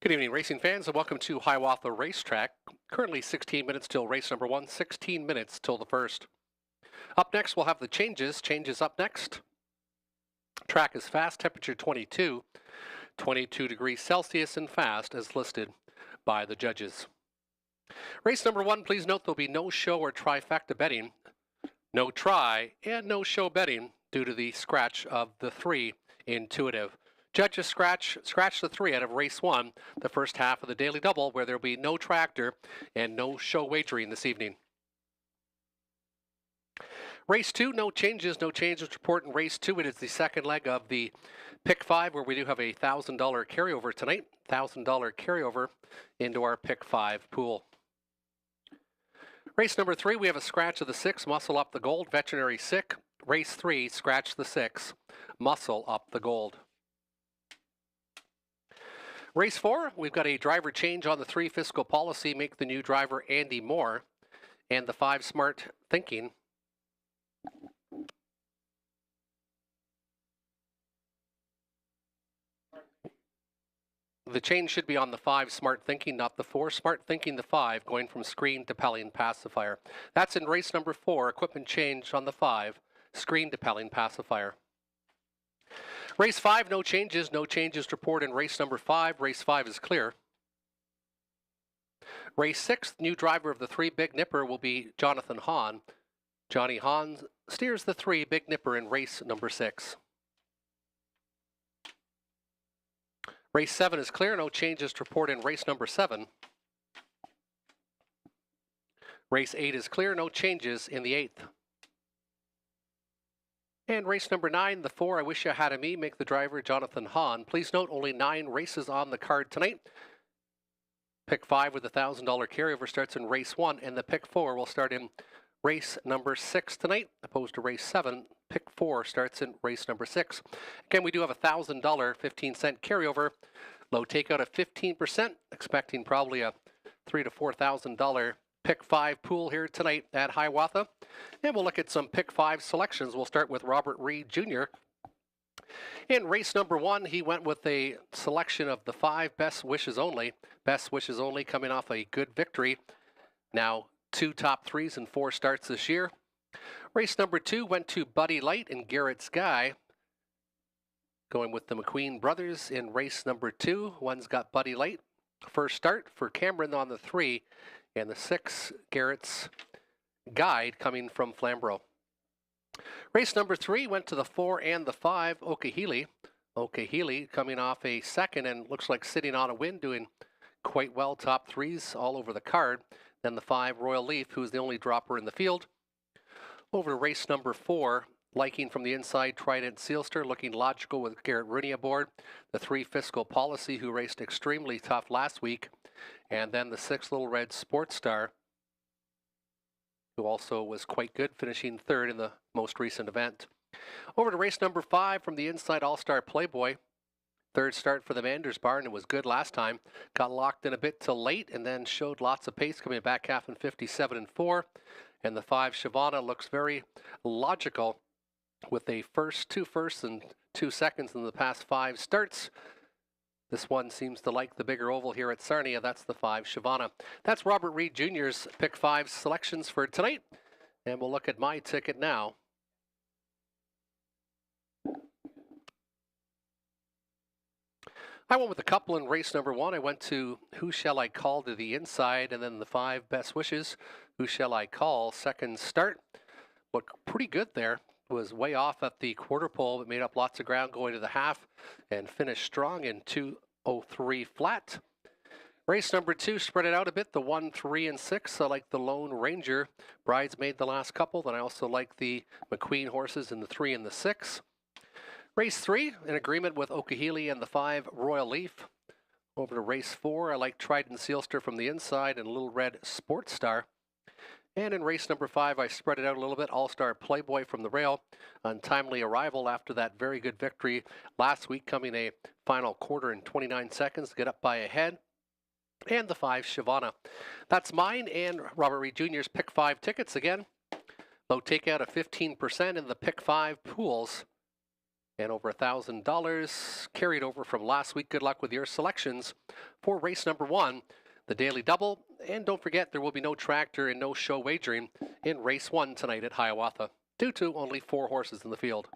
Good evening, racing fans, and welcome to Hiawatha Racetrack. Currently 16 minutes till race number 1, 16 minutes till the first. Up next, we'll have the changes. Changes up next. Track is fast, temperature 22 degrees Celsius and fast as listed by the judges. Race number 1, please note there'll be no show or trifecta betting, no try, and no show betting due to the scratch of the 3 intuitive. Judges scratch the 3 out of race 1, the first half of the daily double, where there will be no tractor and no show wagering this evening. Race 2, no changes report in race 2. It is the second leg of the pick 5, where we do have a $1,000 carryover tonight. $1,000 carryover into our pick 5 pool. Race number 3, we have a scratch of the 6, muscle up the gold, veterinary sick. Race 3, scratch the 6, muscle up the gold. Race 4, we've got a driver change on the 3 fiscal policy, make the new driver Andy Moore, and the 5 smart thinking. The change should be on the 5 smart thinking, not the 4 smart thinking, the 5 going from screen to Pelling pacifier. That's in race number 4, equipment change on the 5, screen to Pelling pacifier. Race 5, no changes report in race number 5. Race 5 is clear. Race 6, new driver of the 3 Big Nipper will be Jonathan Hahn. Johnny Hahn steers the 3 Big Nipper in race number 6. Race 7 is clear, no changes to report in race number 7. Race 8 is clear, no changes in the 8th. And race number 9, the 4, I Wish You Had a Me, make the driver Jonathan Hahn. Please note only 9 races on the card tonight. Pick 5 with a $1,000 carryover starts in race 1, and the pick 4 will start in race number 6 tonight, opposed to race 7. Pick 4 starts in race number 6. Again, we do have a $1,000 15-cent carryover. Low takeout of 15%, expecting probably a $3,000 to $4,000 pick 5 pool here tonight at Hiawatha. And we'll look at some pick 5 selections. We'll start with Robert Reed Jr. In race number 1, he went with a selection of the 5 Best Wishes Only. Best Wishes Only coming off a good victory. Now 2 top 3s and 4 starts this year. Race number 2 went to Buddy Light and Garrett Sky. Going with the McQueen brothers in race number 2. One's got Buddy Light. First start for Cameron on the 3. And the 6, Garrett's Guide, coming from Flamborough. Race number 3 went to the 4 and the 5, Okehili. Okehili coming off a second and looks like sitting on a win, doing quite well, top 3s all over the card. Then the 5, Royal Leaf, who's the only dropper in the field. Over to race number 4, Liking from the inside, Trident Sealster, looking logical with Garrett Rooney aboard. The 3, Fiscal Policy, who raced extremely tough last week. And then the 6, Little Red Sports Star, who also was quite good, finishing 3rd in the most recent event. Over to race number 5 from the inside, All-Star Playboy. 3rd start for the Manders Barn. It was good last time. Got locked in a bit till late and then showed lots of pace coming back half in 57 and 4. And the 5, Hiawatha, looks very logical with a 2 firsts and 2 seconds in the past 5 starts. This one seems to like the bigger oval here at Sarnia. That's the 5, Hiawatha. That's Robert Reed Jr.'s pick 5 selections for tonight. And we'll look at my ticket now. I went with a couple in race number 1. I went to Who Shall I Call to the inside, and then the 5 Best Wishes. Who Shall I Call? Second start. Looked pretty good there. Was way off at the quarter pole, but made up lots of ground going to the half and finished strong in 2:03 flat. Race number 2, spread it out a bit, the 1, 3, and 6. I like the Lone Ranger. Bridesmaid the last couple. Then I also like the McQueen horses in the 3 and the 6. Race 3, in agreement with Okehili and the 5, Royal Leaf. Over to race 4, I like Trident Sealster from the inside and Little Red Sports Star. And in race number 5, I spread it out a little bit. All-Star Playboy from the rail. Untimely arrival after that very good victory last week, coming a final quarter in 29 seconds to get up by a head. And the 5, Hiawatha. That's mine and Robert Reed Jr.'s pick 5 tickets again. Low takeout of 15% in the pick 5 pools. and over $1,000 carried over from last week. Good luck with your selections for race number 1, the Daily Double. And don't forget, there will be no tractor and no show wagering in race 1 tonight at Hiawatha, due to only 4 horses in the field.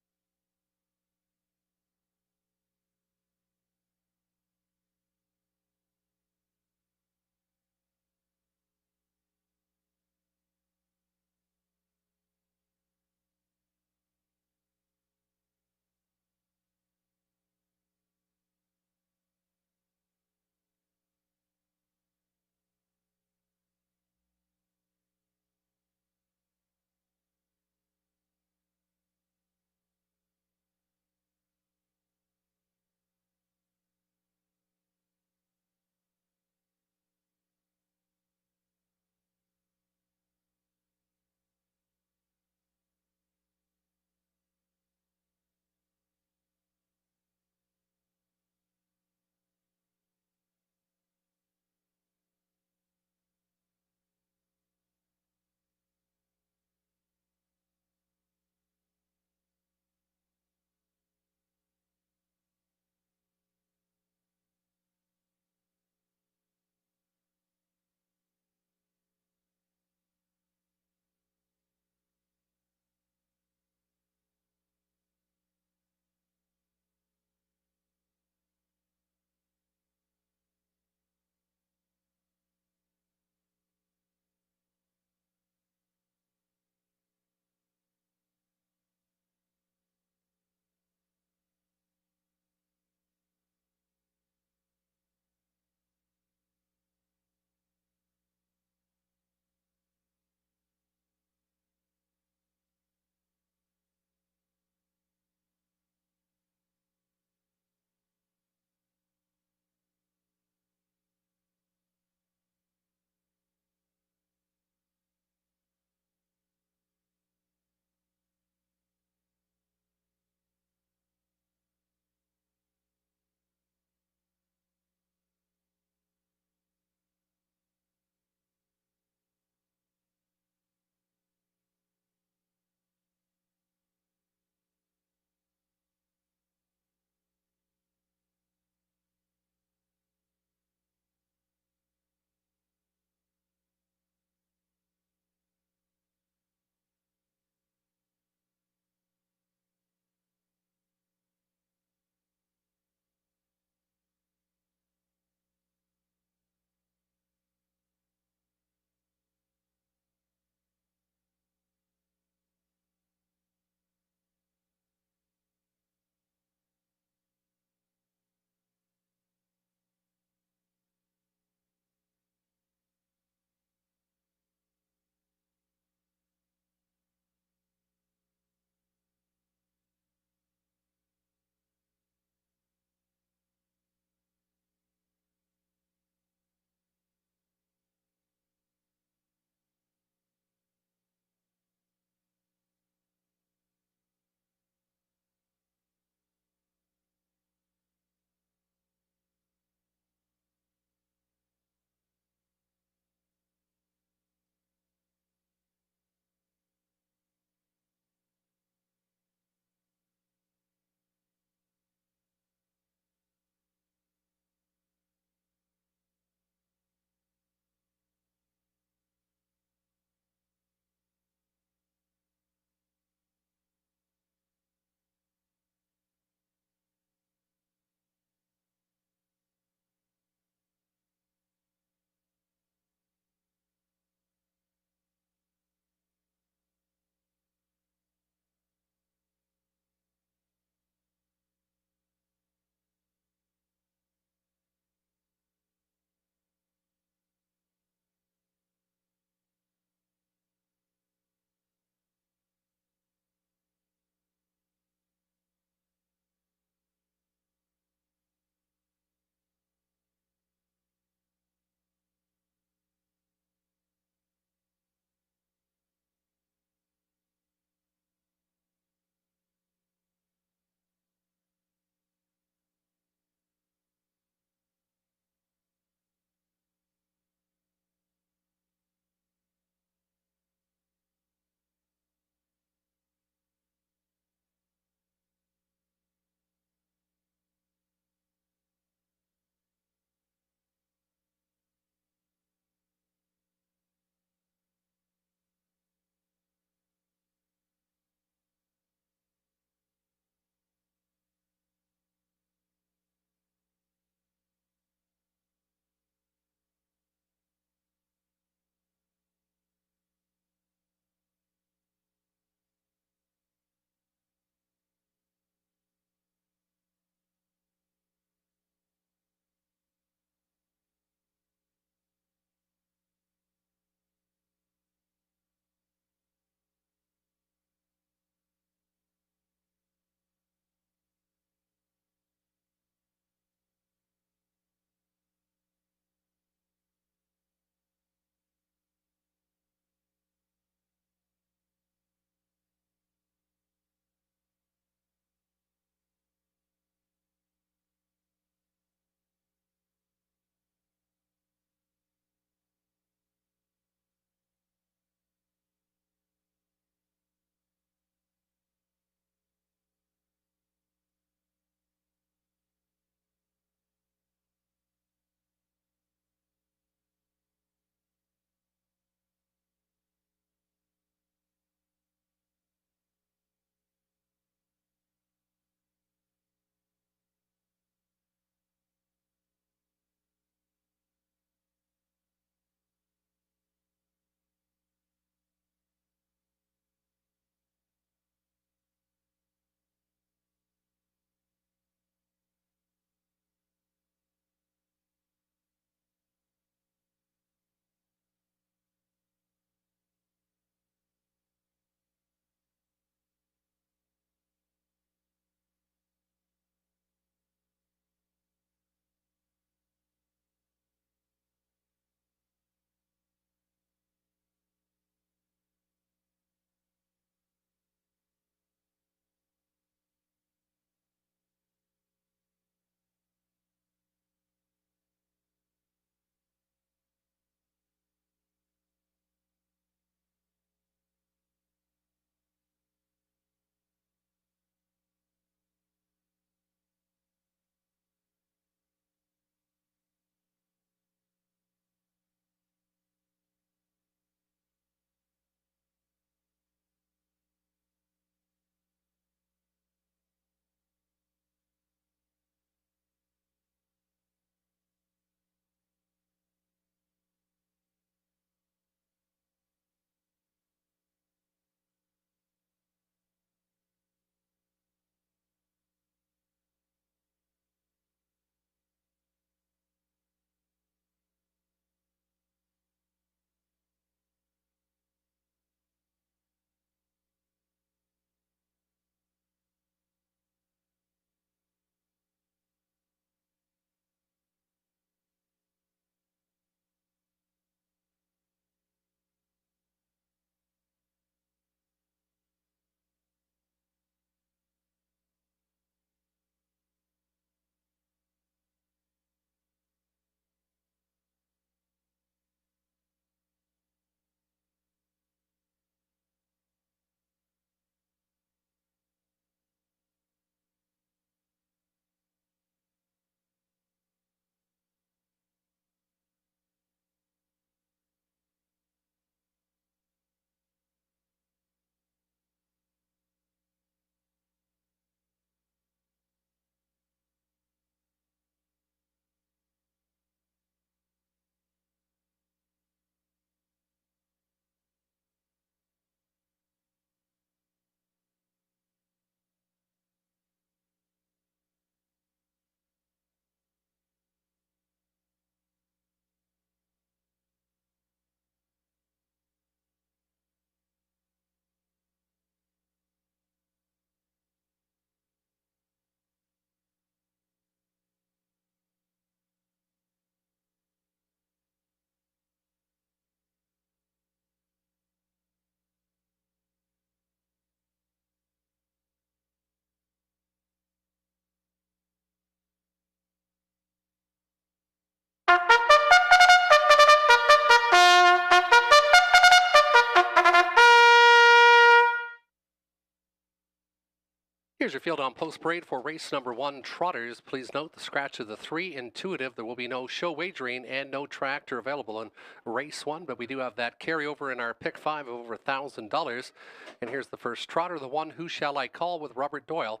Here's your field on post parade for race number 1, Trotters. Please note the scratch of the 3, Intuitive. There will be no show wagering and no tractor available in race 1, but we do have that carryover in our pick 5 of over $1,000. And here's the first trotter, the one Who Shall I Call with Robert Doyle.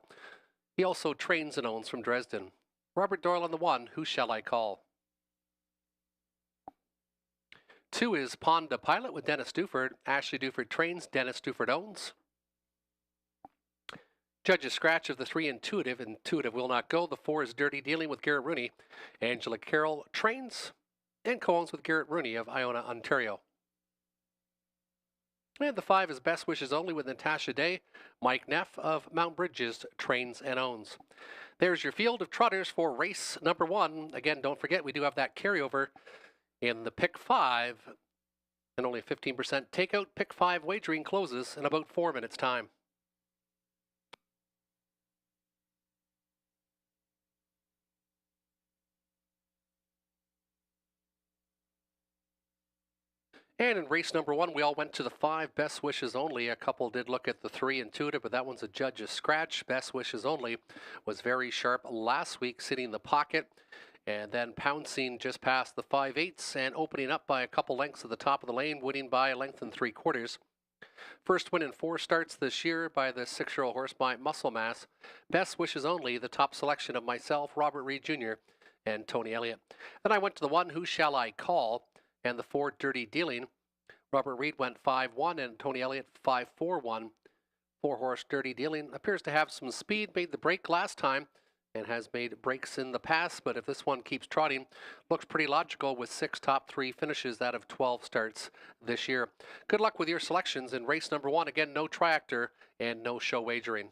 He also trains and owns from Dresden. Robert Doyle on the 1, Who Shall I Call? 2 is Ponda Pilot with Dennis Duford. Ashley Duford trains, Dennis Duford owns. Judge's scratch of the 3, Intuitive. Intuitive will not go. The 4 is Dirty Dealing with Garrett Rooney. Angela Carroll trains and co-owns with Garrett Rooney of Iona, Ontario. And the 5 is Best Wishes Only with Natasha Day. Mike Neff of Mount Bridges trains and owns. There's your field of trotters for race number 1. Again, don't forget we do have that carryover in the pick 5 and only 15% takeout. Pick 5 wagering closes in about 4 minutes' time. And in race number 1, we all went to the 5, Best Wishes Only. A couple did look at the 3, Intuitive, but that one's a judge's scratch. Best Wishes Only was very sharp last week, sitting in the pocket, and then pouncing just past the 5/8 and opening up by a couple lengths at the top of the lane, winning by a length and 3/4. First win in 4 starts this year by the 6-year-old horse by Muscle Mass. Best Wishes Only, the top selection of myself, Robert Reed Jr., and Tony Elliott. Then I went to the 1, Who Shall I Call? And the 4, Dirty Dealing. Robert Reed went 5-1 and Tony Elliott 5-4-1. 4-horse Dirty Dealing appears to have some speed, made the break last time and has made breaks in the past, but if this one keeps trotting, looks pretty logical with 6 top 3 finishes out of 12 starts this year. Good luck with your selections in race number 1. Again, no tractor and no show wagering.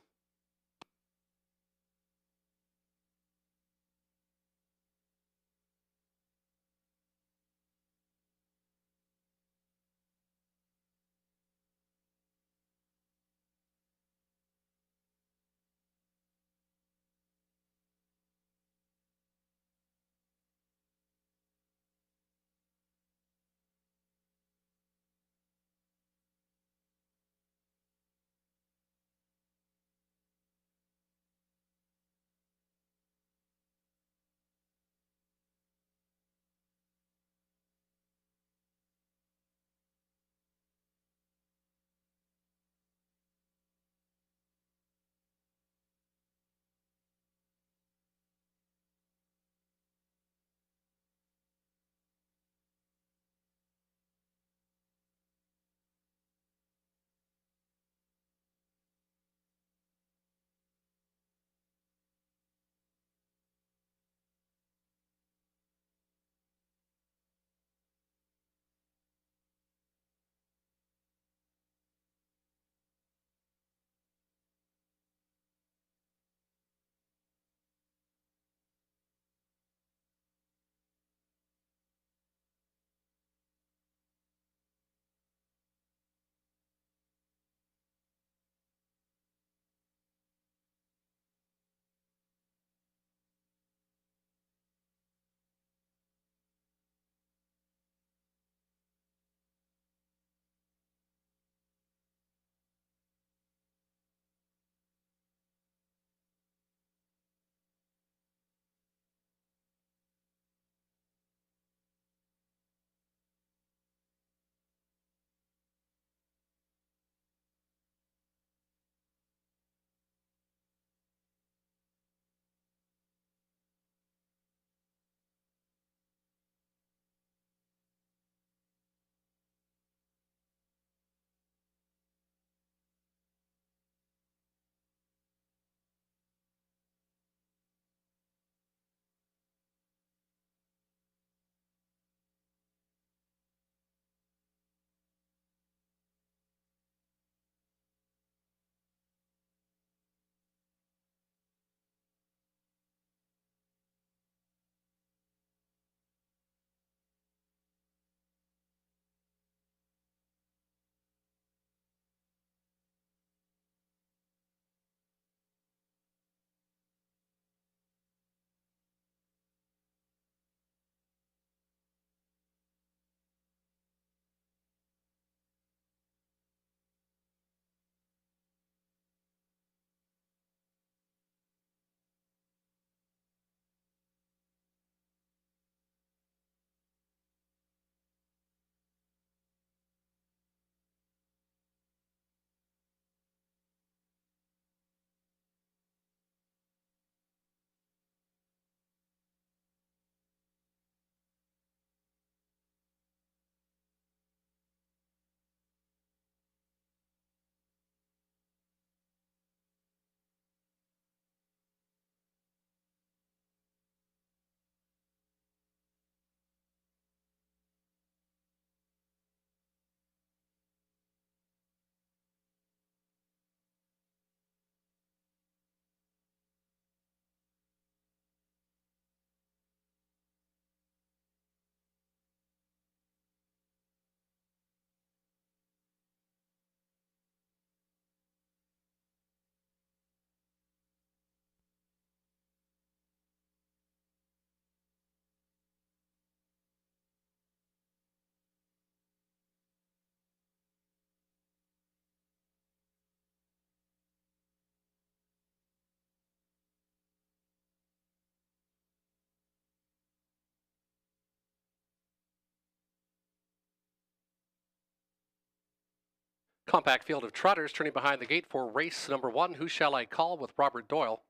Compact field of trotters turning behind the gate for race number 1, Who Shall I Call, with Robert Doyle.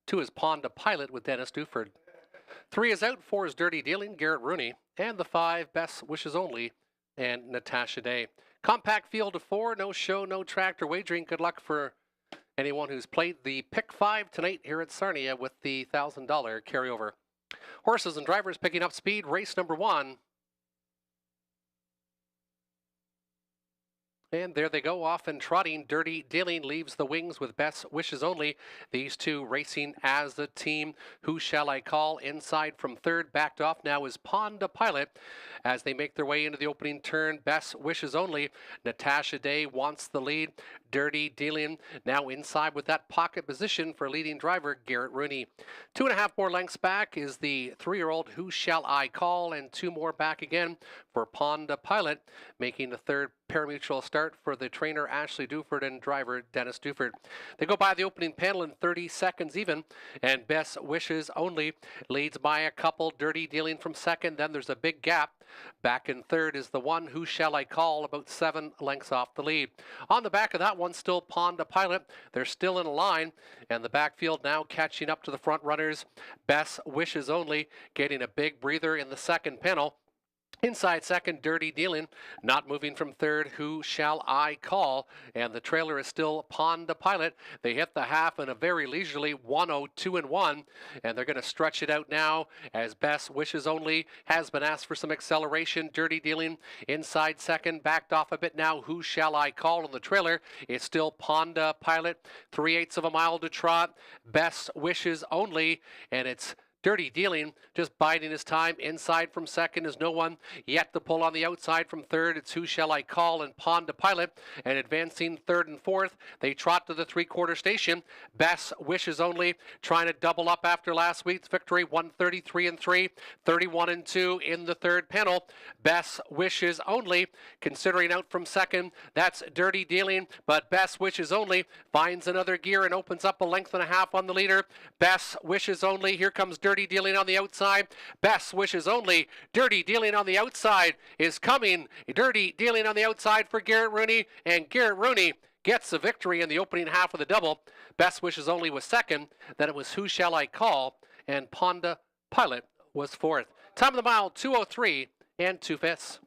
2 is Pond to Pilot with Dennis Duford. 3 is out, 4 is Dirty Dealing, Garrett Rooney. And the 5, Best Wishes Only, and Natasha Day. Compact field of 4, no show, no tractor wagering. Good luck for anyone who's played the Pick 5 tonight here at Sarnia with the $1,000 carryover. Horses and drivers picking up speed, race number 1. And there they go, off and trotting. Dirty Dealing leaves the wings with Best Wishes Only. These two racing as a team. Who Shall I Call? Inside from third, backed off now is Pond to Pilot as they make their way into the opening turn. Best Wishes Only. Natasha Day wants the lead. Dirty Dealing now inside with that pocket position for leading driver Garrett Rooney. 2.5 more lengths back is the 3-year-old Who Shall I Call, and 2 more back again for Pond to Pilot, making the third parimutuel start for the trainer Ashley Duford and driver Dennis Duford. They go by the opening panel in 30 seconds even, and Best Wishes Only leads by a couple. Dirty Dealing from second, then there's a big gap. Back in third is the one Who Shall I Call, about 7 lengths off the lead. On the back of that one, still Pond to Pilot. They're still in a line, and the backfield now catching up to the front runners. Best Wishes Only getting a big breather in the second panel. Inside second, Dirty Dealing, not moving from third, Who Shall I Call? And the trailer is still Pond to Pilot. They hit the half in a very leisurely 1:02.1, and they're going to stretch it out now as Best Wishes Only has been asked for some acceleration. Dirty Dealing inside second, backed off a bit now. Who Shall I Call? On the trailer is still Pond to Pilot. 3/8 of a mile to trot. Best Wishes Only, and it's Dirty Dealing just biding his time. Inside from second is no one yet to pull on the outside from third. It's Who Shall I Call and Pond to Pilot. And advancing third and fourth, they trot to the 3/4 station. Best Wishes Only trying to double up after last week's victory. 133-3, 31-2 in the third panel. Best Wishes Only considering out from second. That's Dirty Dealing, but Best Wishes Only finds another gear and opens up a length and a half on the leader. Best Wishes Only. Here comes Dirty Dealing on the outside. Best Wishes Only. Dirty Dealing on the outside is coming. Dirty Dealing on the outside for Garrett Rooney, and Garrett Rooney gets the victory in the opening half of the double. Best Wishes Only was second. Then it was Who Shall I Call, and Pond to Pilot was fourth. Time of the mile, 2:03 and 2/5.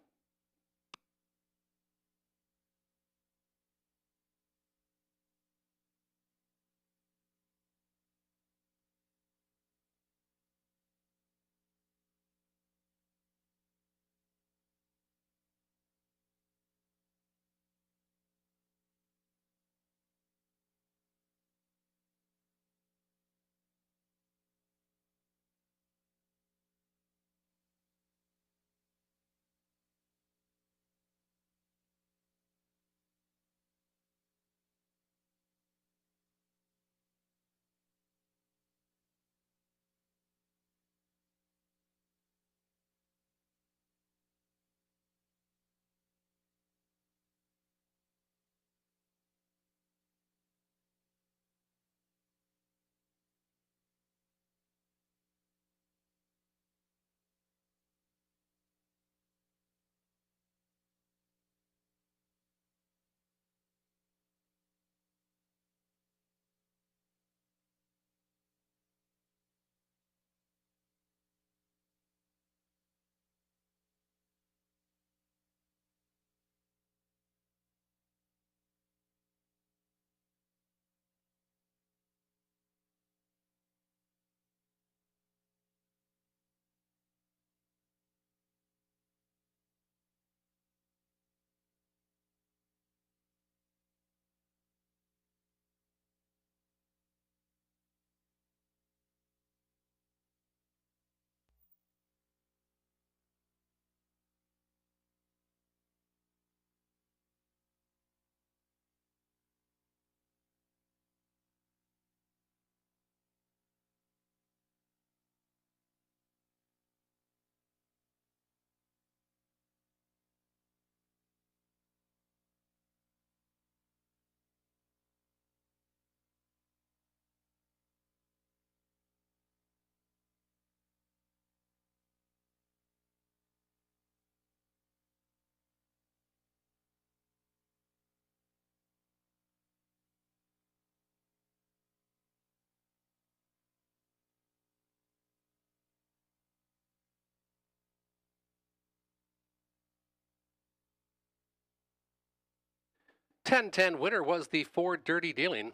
10-10 winner was the 4 Dirty Dealing.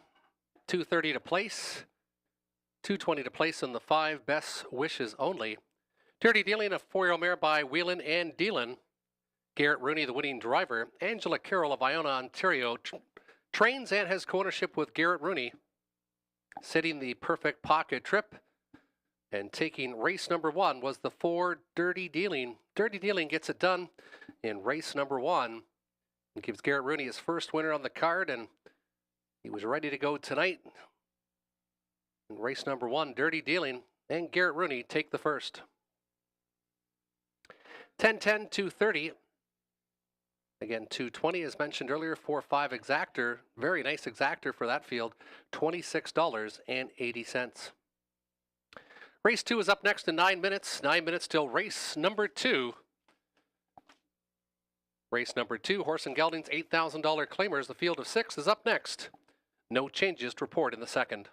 230 to place, 220 to place in the 5 Best Wishes Only. Dirty Dealing, a 4-year-old mare by Whelan and Dealin. Garrett Rooney, the winning driver. Angela Carroll of Iona, Ontario, trains and has co-ownership with Garrett Rooney, sitting the perfect pocket trip. And taking race number 1 was the 4 Dirty Dealing. Dirty Dealing gets it done in race number 1. It gives Garrett Rooney his first winner on the card, and he was ready to go tonight. In race number 1, Dirty Dealing and Garrett Rooney take the first. 10-10, 230. Again, 220 as mentioned earlier, 4-5 exactor. Very nice exactor for that field, $26.80. Race 2 is up next in 9 minutes. 9 minutes till race number 2. Race number 2, Horse and Gelding's $8,000 claimers. The field of 6 is up next. No changes to report in the second.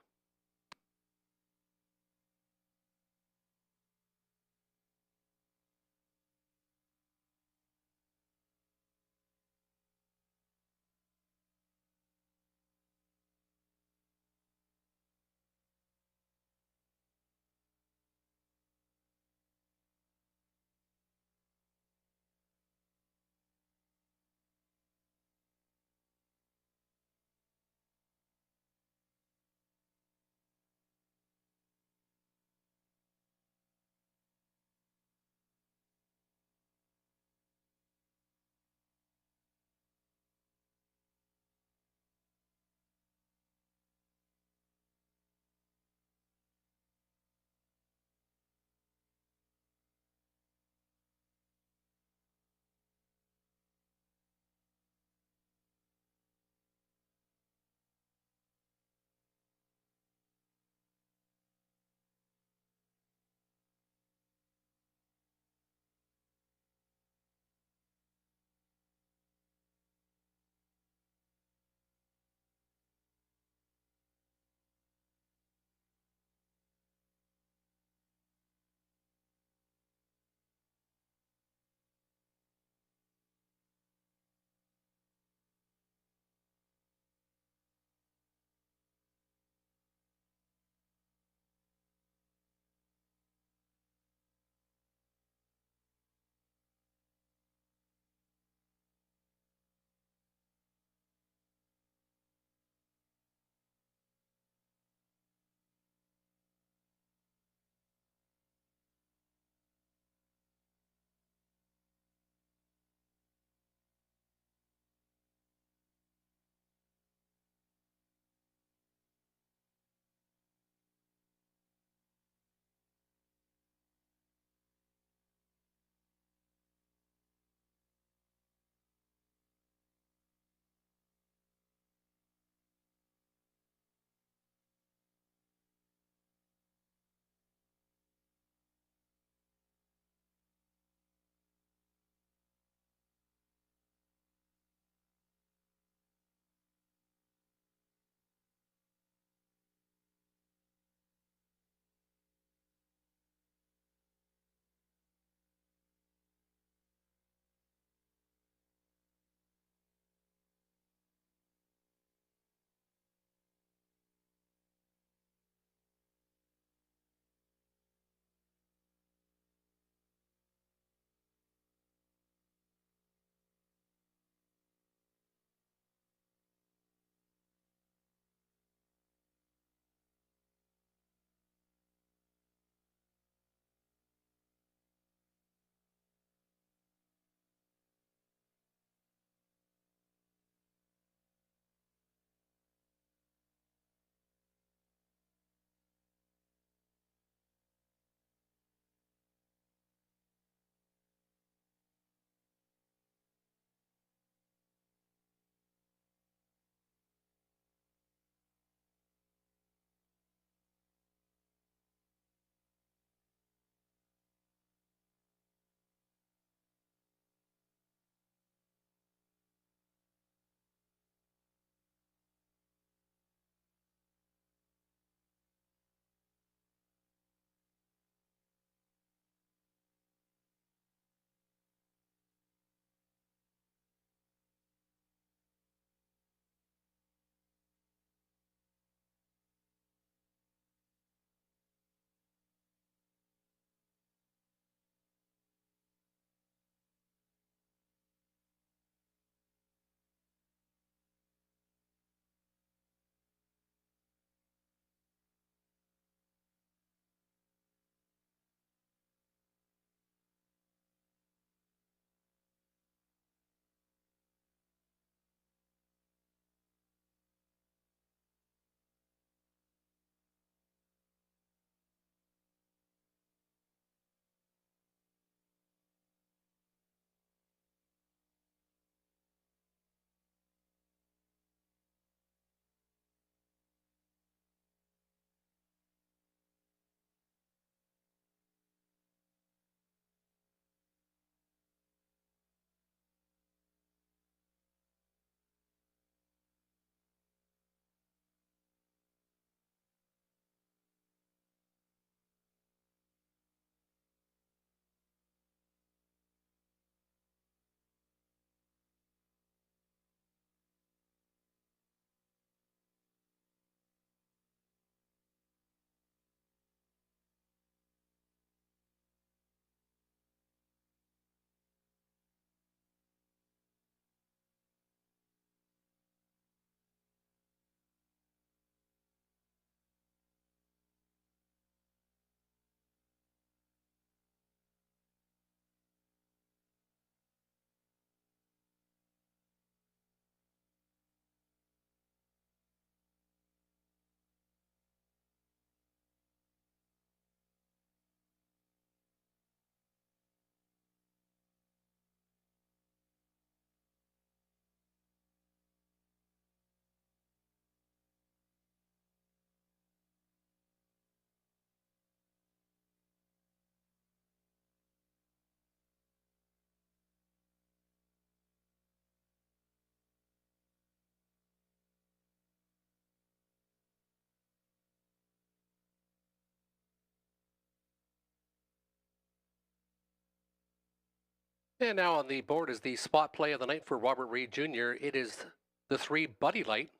And now on the board is the spot play of the night for Robert Reed Jr. It is the 3 Buddy Light.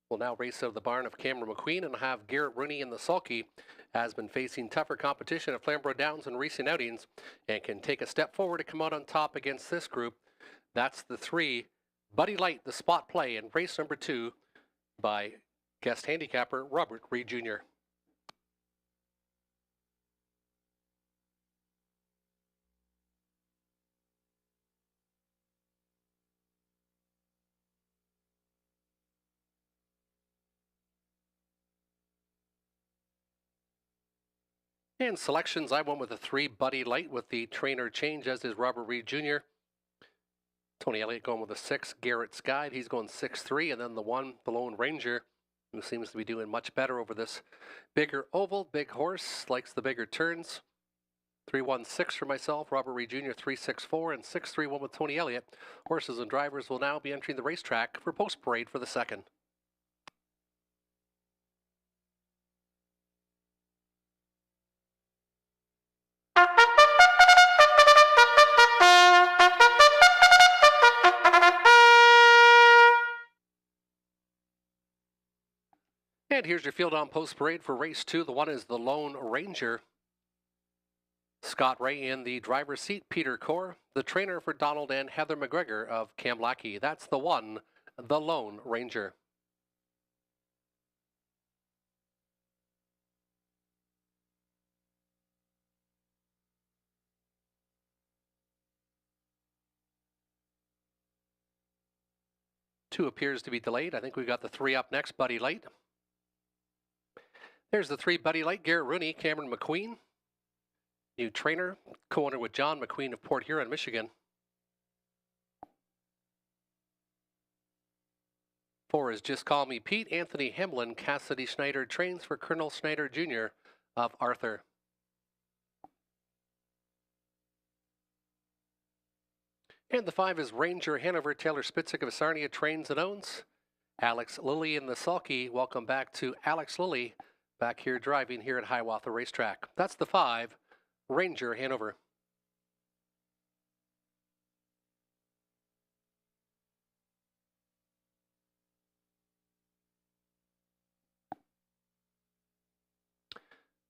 Will now race out of the barn of Cameron McQueen and have Garrett Rooney in the sulky. Has been facing tougher competition at Flamborough Downs in recent outings and can take a step forward to come out on top against this group. That's the 3 Buddy Light, the spot play in race number 2 by guest handicapper Robert Reed Jr. And selections, I went with the 3 Buddy Light with the trainer change, as is Robert Reed Jr. Tony Elliott going with the 6 Garrett's Guide. He's going 6-3, and then the 1, the Lone Ranger, who seems to be doing much better over this bigger oval. Big horse, likes the bigger turns. 3-1-6 for myself, Robert Reed Jr. 3-6-4, and 6-3-1 with Tony Elliott. Horses and drivers will now be entering the racetrack for post parade for the second. And here's your field on post parade for race 2. The 1 is the Lone Ranger. Scott Ray in the driver's seat, Peter Core, the trainer for Donald and Heather McGregor of Kamlaki. That's the 1, the Lone Ranger. Two appears to be delayed. I think we've got the 3 up next, Buddy Light. There's the 3 Buddy Light, Garrett Rooney, Cameron McQueen. New trainer, co-owner with John McQueen of Port Huron, Michigan. 4 is Just Call Me Pete, Anthony Hemlin. Cassidy Schneider trains for Colonel Schneider Jr. of Arthur. And the 5 is Ranger Hanover. Taylor Spitzik of Sarnia trains and owns. Alex Lilly in the sulky. Welcome back to Alex Lilly, back here driving here at Hiawatha Racetrack. That's the 5, Ranger Hanover.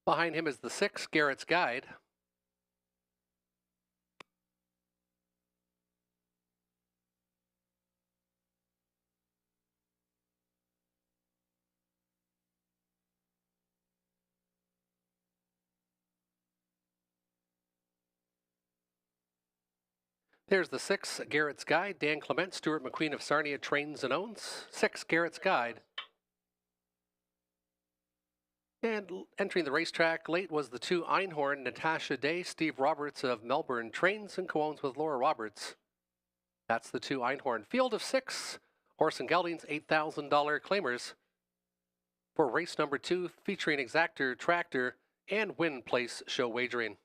Behind him is the 6, Garrett's Guide. There's the 6, Garrett's Guide. Dan Clement, Stuart McQueen of Sarnia trains and owns. 6, Garrett's Guide. And entering the racetrack late was the 2 Einhorn, Natasha Day, Steve Roberts of Melbourne trains and co-owns with Laura Roberts. That's the 2 Einhorn. Field of 6, horse and geldings, $8,000 claimers for race number 2, featuring Exactor, Tractor, and Win Place show wagering.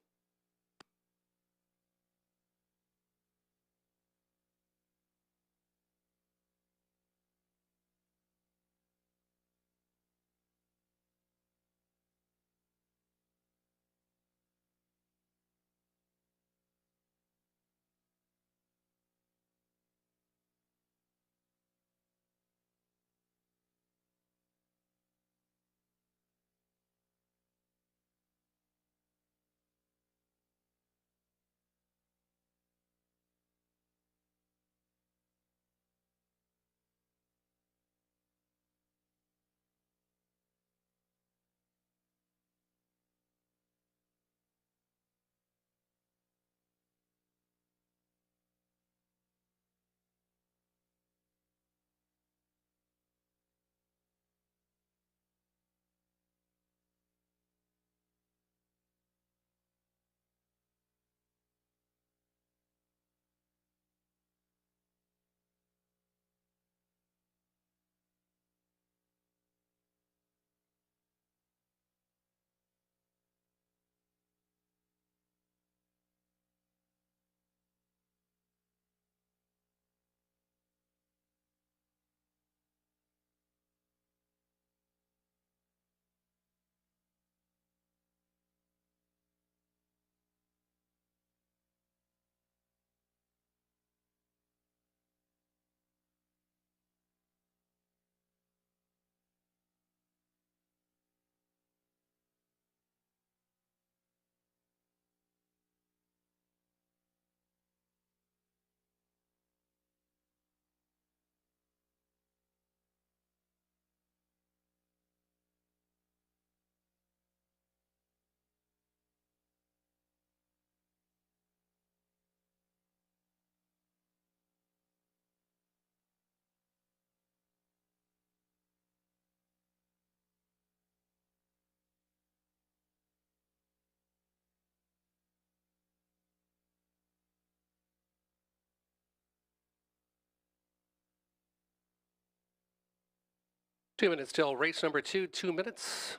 2 minutes till race number 2, 2 minutes.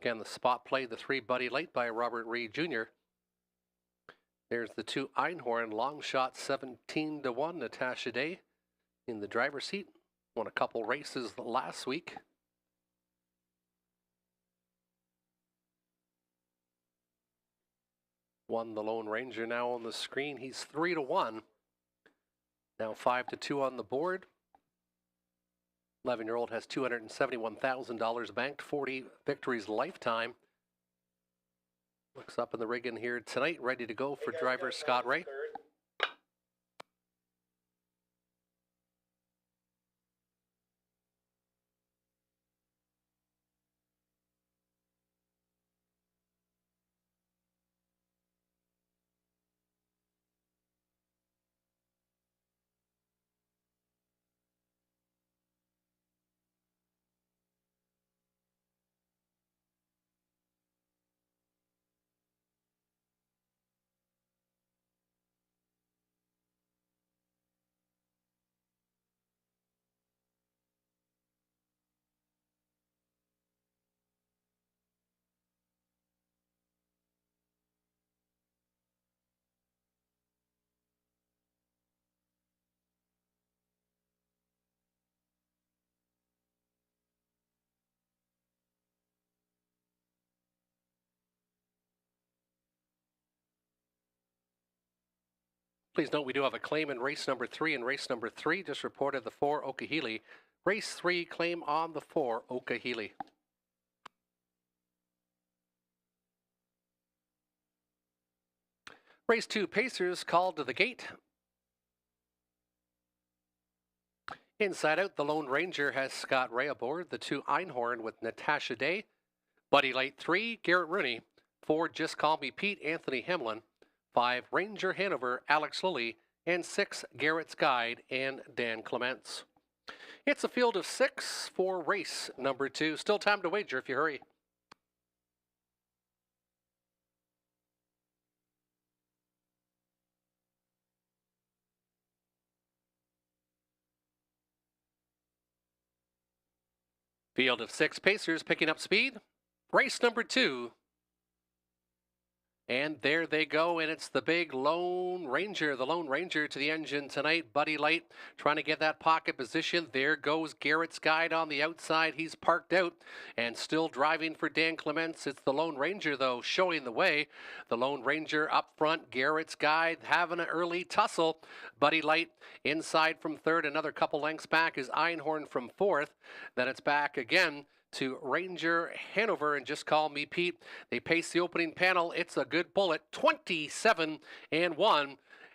Again, the spot play, the 3 Buddy Light by Robert Reed Jr. There's the 2 Einhorn, long shot 17-1, Natasha Day in the driver's seat. Won a couple races last week. Won the Lone Ranger now on the screen. He's 3-1. Now 5-2 on the board. 11-year-old has $271,000 banked, 40 victories lifetime. Looks up in the rig in here tonight, ready to go for driver Scott Ray. Please note we do have a claim in race number 3 and race number 3. Just reported the 4 Okahili. Race 3 claim on the 4 Okahili. Race 2 Pacers called to the gate. Inside out, the Lone Ranger has Scott Ray aboard. The 2 Einhorn with Natasha Day. Buddy Light 3, Garrett Rooney. 4 Just Call Me Pete, Anthony Hemlin. 5 Ranger Hanover, Alex Lilly. And 6 Garrett's Guide and Dan Clements. It's a field of 6 for race number 2. Still time to wager if you hurry. Field of 6 Pacers picking up speed. Race number 2. And there they go, and it's the big Lone Ranger, the Lone Ranger to the engine tonight. Buddy Light trying to get that pocket position. There goes Garrett's Guide on the outside. He's parked out and still driving for Dan Clements. It's the Lone Ranger, though, showing the way. The Lone Ranger up front, Garrett's Guide having an early tussle. Buddy Light inside from third. Another couple lengths back is Einhorn from fourth. Then it's back again to Ranger Hanover and Just Call Me Pete. They pace the opening panel. It's a good bullet, 27-1.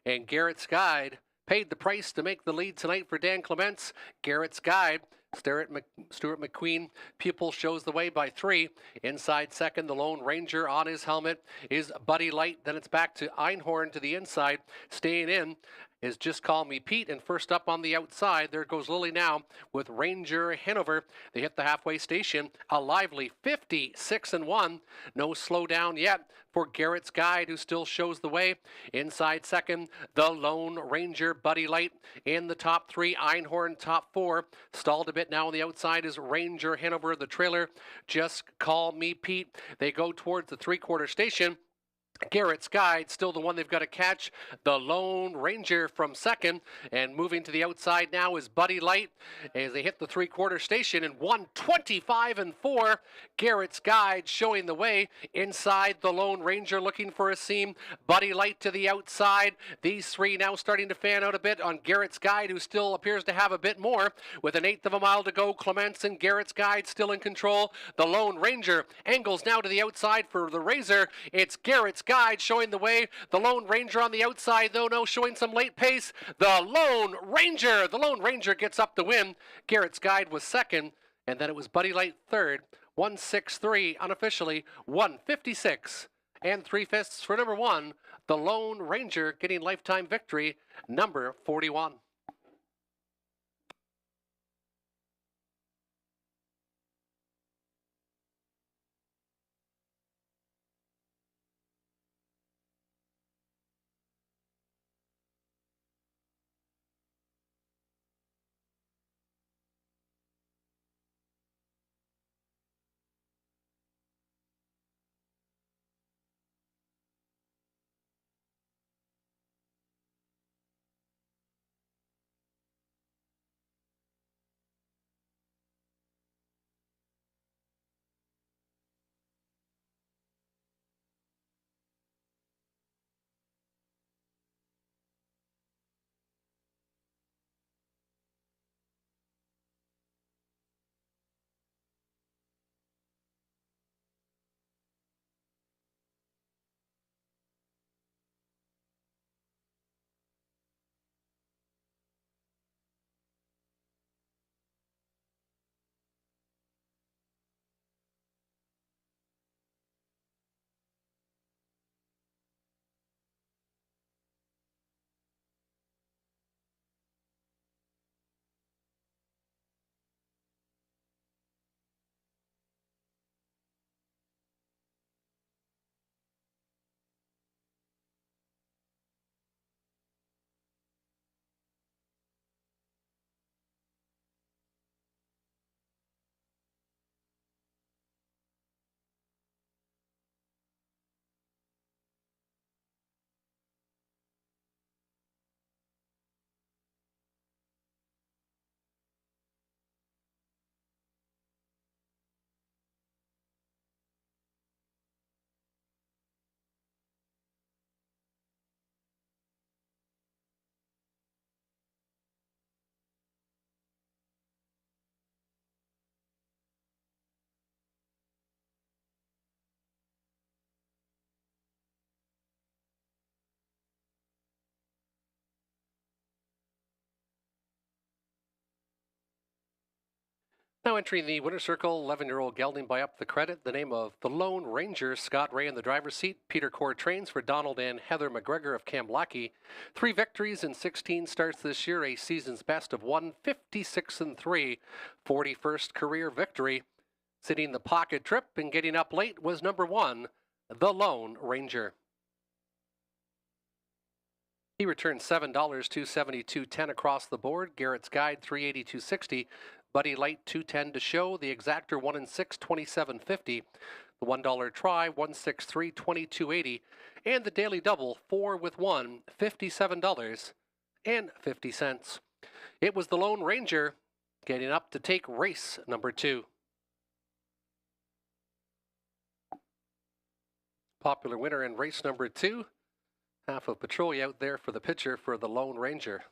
And Garrett's Guide paid the price to make the lead tonight for Dan Clements. Garrett's Guide, Stuart McQueen, pupil shows the way by 3. Inside second, the Lone Ranger on his helmet is Buddy Light. Then it's back to Einhorn to the inside. Staying in is Just Call Me Pete, and first up on the outside, there goes Lily now with Ranger Hanover. They hit the halfway station, a lively 56-1. No slowdown yet for Garrett's Guide, who still shows the way. Inside second, the Lone Ranger, Buddy Light in the top 3, Einhorn top 4. Stalled a bit now on the outside is Ranger Hanover, the trailer. Just Call Me Pete. They go towards the 3/4 station. Garrett's Guide, still the one they've got to catch. The Lone Ranger from second. And moving to the outside now is Buddy Light as they hit the 3/4 station and 125-4. Garrett's Guide showing the way. Inside, the Lone Ranger looking for a seam. Buddy Light to the outside. These 3 now starting to fan out a bit on Garrett's Guide, who still appears to have a bit more. With an 1/8 of a mile to go, Clements and Garrett's Guide still in control. The Lone Ranger angles now to the outside for the Razor. It's Garrett's Guide showing the way. The Lone Ranger on the outside, though, no, showing some late pace. The Lone Ranger gets up the win. Garrett's Guide was second, and then it was Buddy Light third. 163 unofficially, 156 and 3/5 for number 1. The Lone Ranger getting lifetime victory, number 41. Now entering the winner's circle, 11-year-old gelding by Up the Credit, the name of the Lone Ranger, Scott Ray in the driver's seat. Peter Cord trains for Donald and Heather McGregor of Kamlaki. 3 victories in 16 starts this year, a season's best of 156-3, 41st career victory. Sitting the pocket trip and getting up late was number 1, the Lone Ranger. He returned $7, $272.10 across the board. Garrett's Guide, $382.60. Buddy Light, $210 to show. The Exactor, 1 and 6, $27.50. The $1 try, $163, $22.80. And the Daily Double, 4 with 1, $57.50. It was the Lone Ranger getting up to take race number 2. Popular winner in race number 2. Half of Petrolia out there for the pitcher for the Lone Ranger.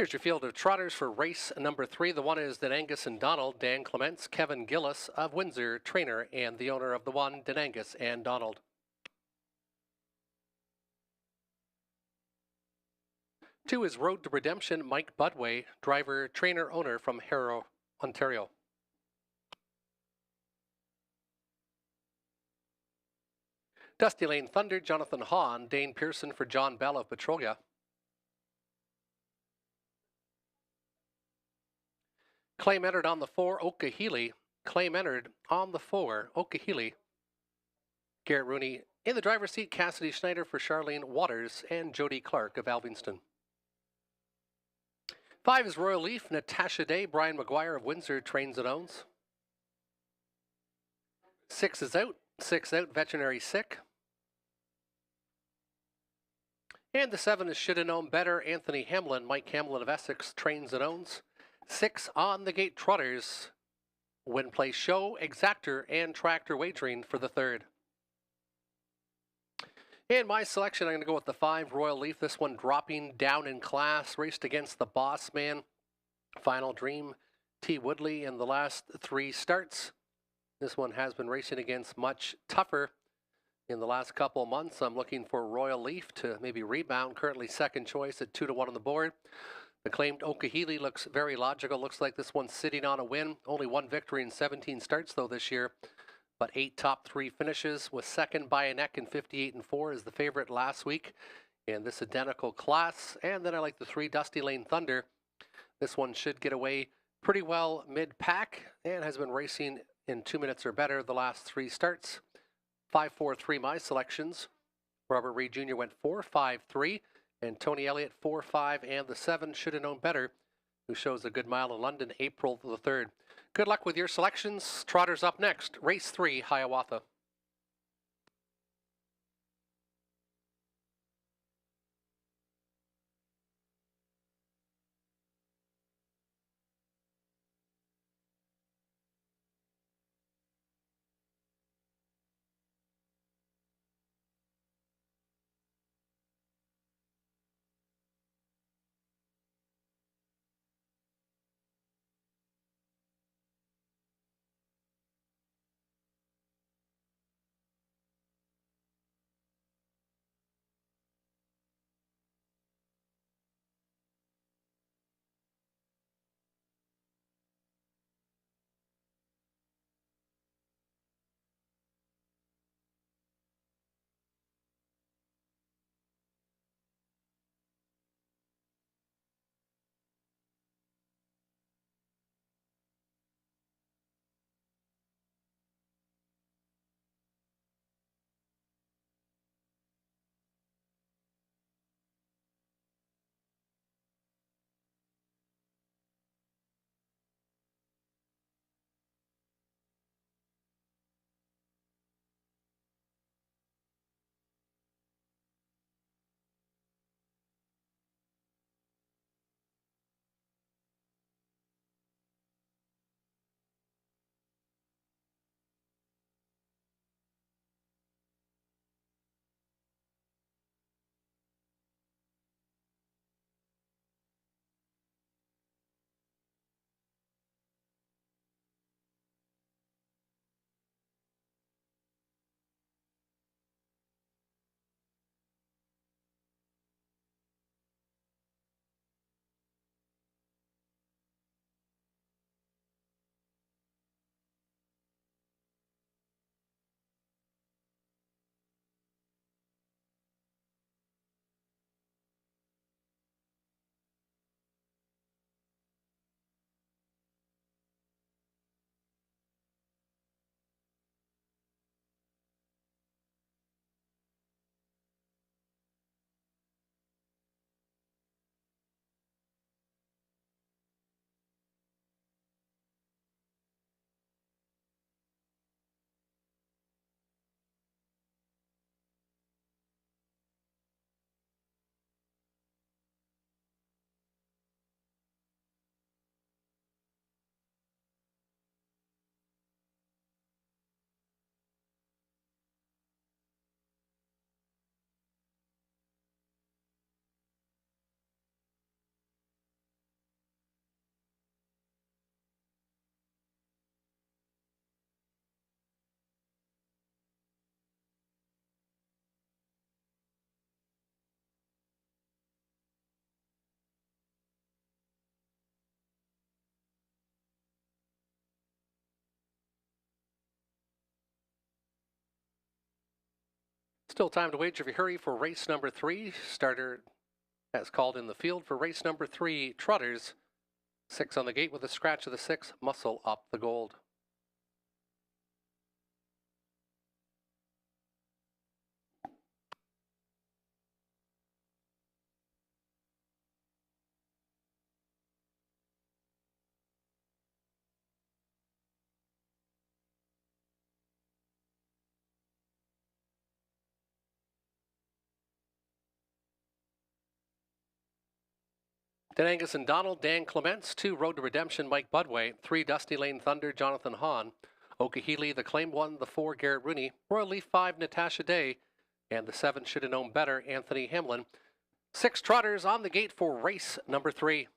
Here's your field of trotters for race number 3. The one is Denangus and Donald, Dan Clements, Kevin Gillis of Windsor, trainer and the owner of the one, Denangus and Donald. 2 is Road to Redemption, Mike Budway, driver, trainer, owner from Harrow, Ontario. Dusty Lane Thunder, Jonathan Hahn, Dane Pearson for John Bell of Petrolia. Claim entered on the 4, Okahili. Claim entered on the 4, Okahili. Garrett Rooney in the driver's seat, Cassidy Schneider for Charlene Waters and Jody Clark of Alvingston. 5 is Royal Leaf, Natasha Day, Brian McGuire of Windsor, trains and owns. 6 is out, 6 out, Veterinary Sick. And the 7 is Shoulda Known Better, Anthony Hamlin, Mike Hamlin of Essex, trains and owns. 6 on the gate, Trotters, Win Play Show, Exactor, and Tractor Wagering for the 3rd. In my selection, I'm going to go with the 5, Royal Leaf. This one dropping down in class, raced against the Boss Man, Final Dream, T. Woodley in the last 3 starts. This one has been racing against much tougher in the last couple of months. I'm looking for Royal Leaf to maybe rebound, currently second choice at 2-1 on the board. The claimed Okahili looks very logical. Looks like this one's sitting on a win. Only 1 victory in 17 starts, though, this year. But 8 top 3 finishes, with second by a neck in 58-4 as the favorite last week in this identical class. And then I like the 3, Dusty Lane Thunder. This one should get away pretty well mid-pack and has been racing in 2 minutes or better the last 3 starts. 5-4-3 my selections. Robert Reed Jr. went 4-5-3, and Tony Elliott 4-5, and the 7, Shoulda Known Better, who shows a good mile in London, April the 3rd. Good luck with your selections. Trotters up next. Race 3, Hiawatha. Still time to wager if you hurry for race number 3. Starter has called in the field for race number 3. Trotters. 6 on the gate with a scratch of the 6. Muscle up the gold. Denangus and Donald, Dan Clements. 2, Road to Redemption, Mike Budway. 3, Dusty Lane Thunder, Jonathan Hahn. Okahili, the claimed 1. The 4, Garrett Rooney. Royal Leaf 5, Natasha Day. And the 7, should have known better, Anthony Hamlin. 6 trotters on the gate for race number 3.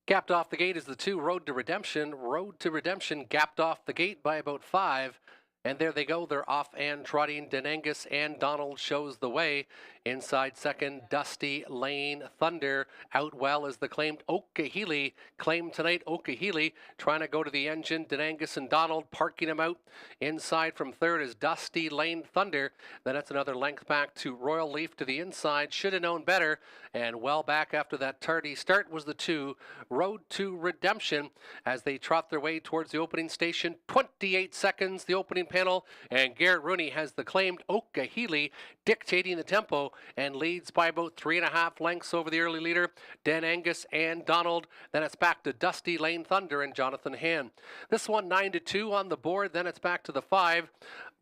Gapped off the gate is the 2, Road to Redemption. Road to Redemption gapped off the gate by about 5. And there they go. They're off and trotting. Denangus and Donald shows the way. Inside second, Dusty Lane Thunder. Out well is the claimed Okahili. Claimed tonight, Okahili trying to go to the engine. Denangus and Donald parking him out. Inside from third is Dusty Lane Thunder. Then it's another length back to Royal Leaf to the inside. Should have known better. And well back after that tardy start was the 2, Road to Redemption, as they trot their way towards the opening station. 28 seconds, the opening panel, and Garrett Rooney has the claimed Okahili dictating the tempo and leads by about 3.5 lengths over the early leader, Denangus and Donald. Then it's back to Dusty Lane Thunder and Jonathan Hahn. This one 9-2 on the board. Then it's back to the 5,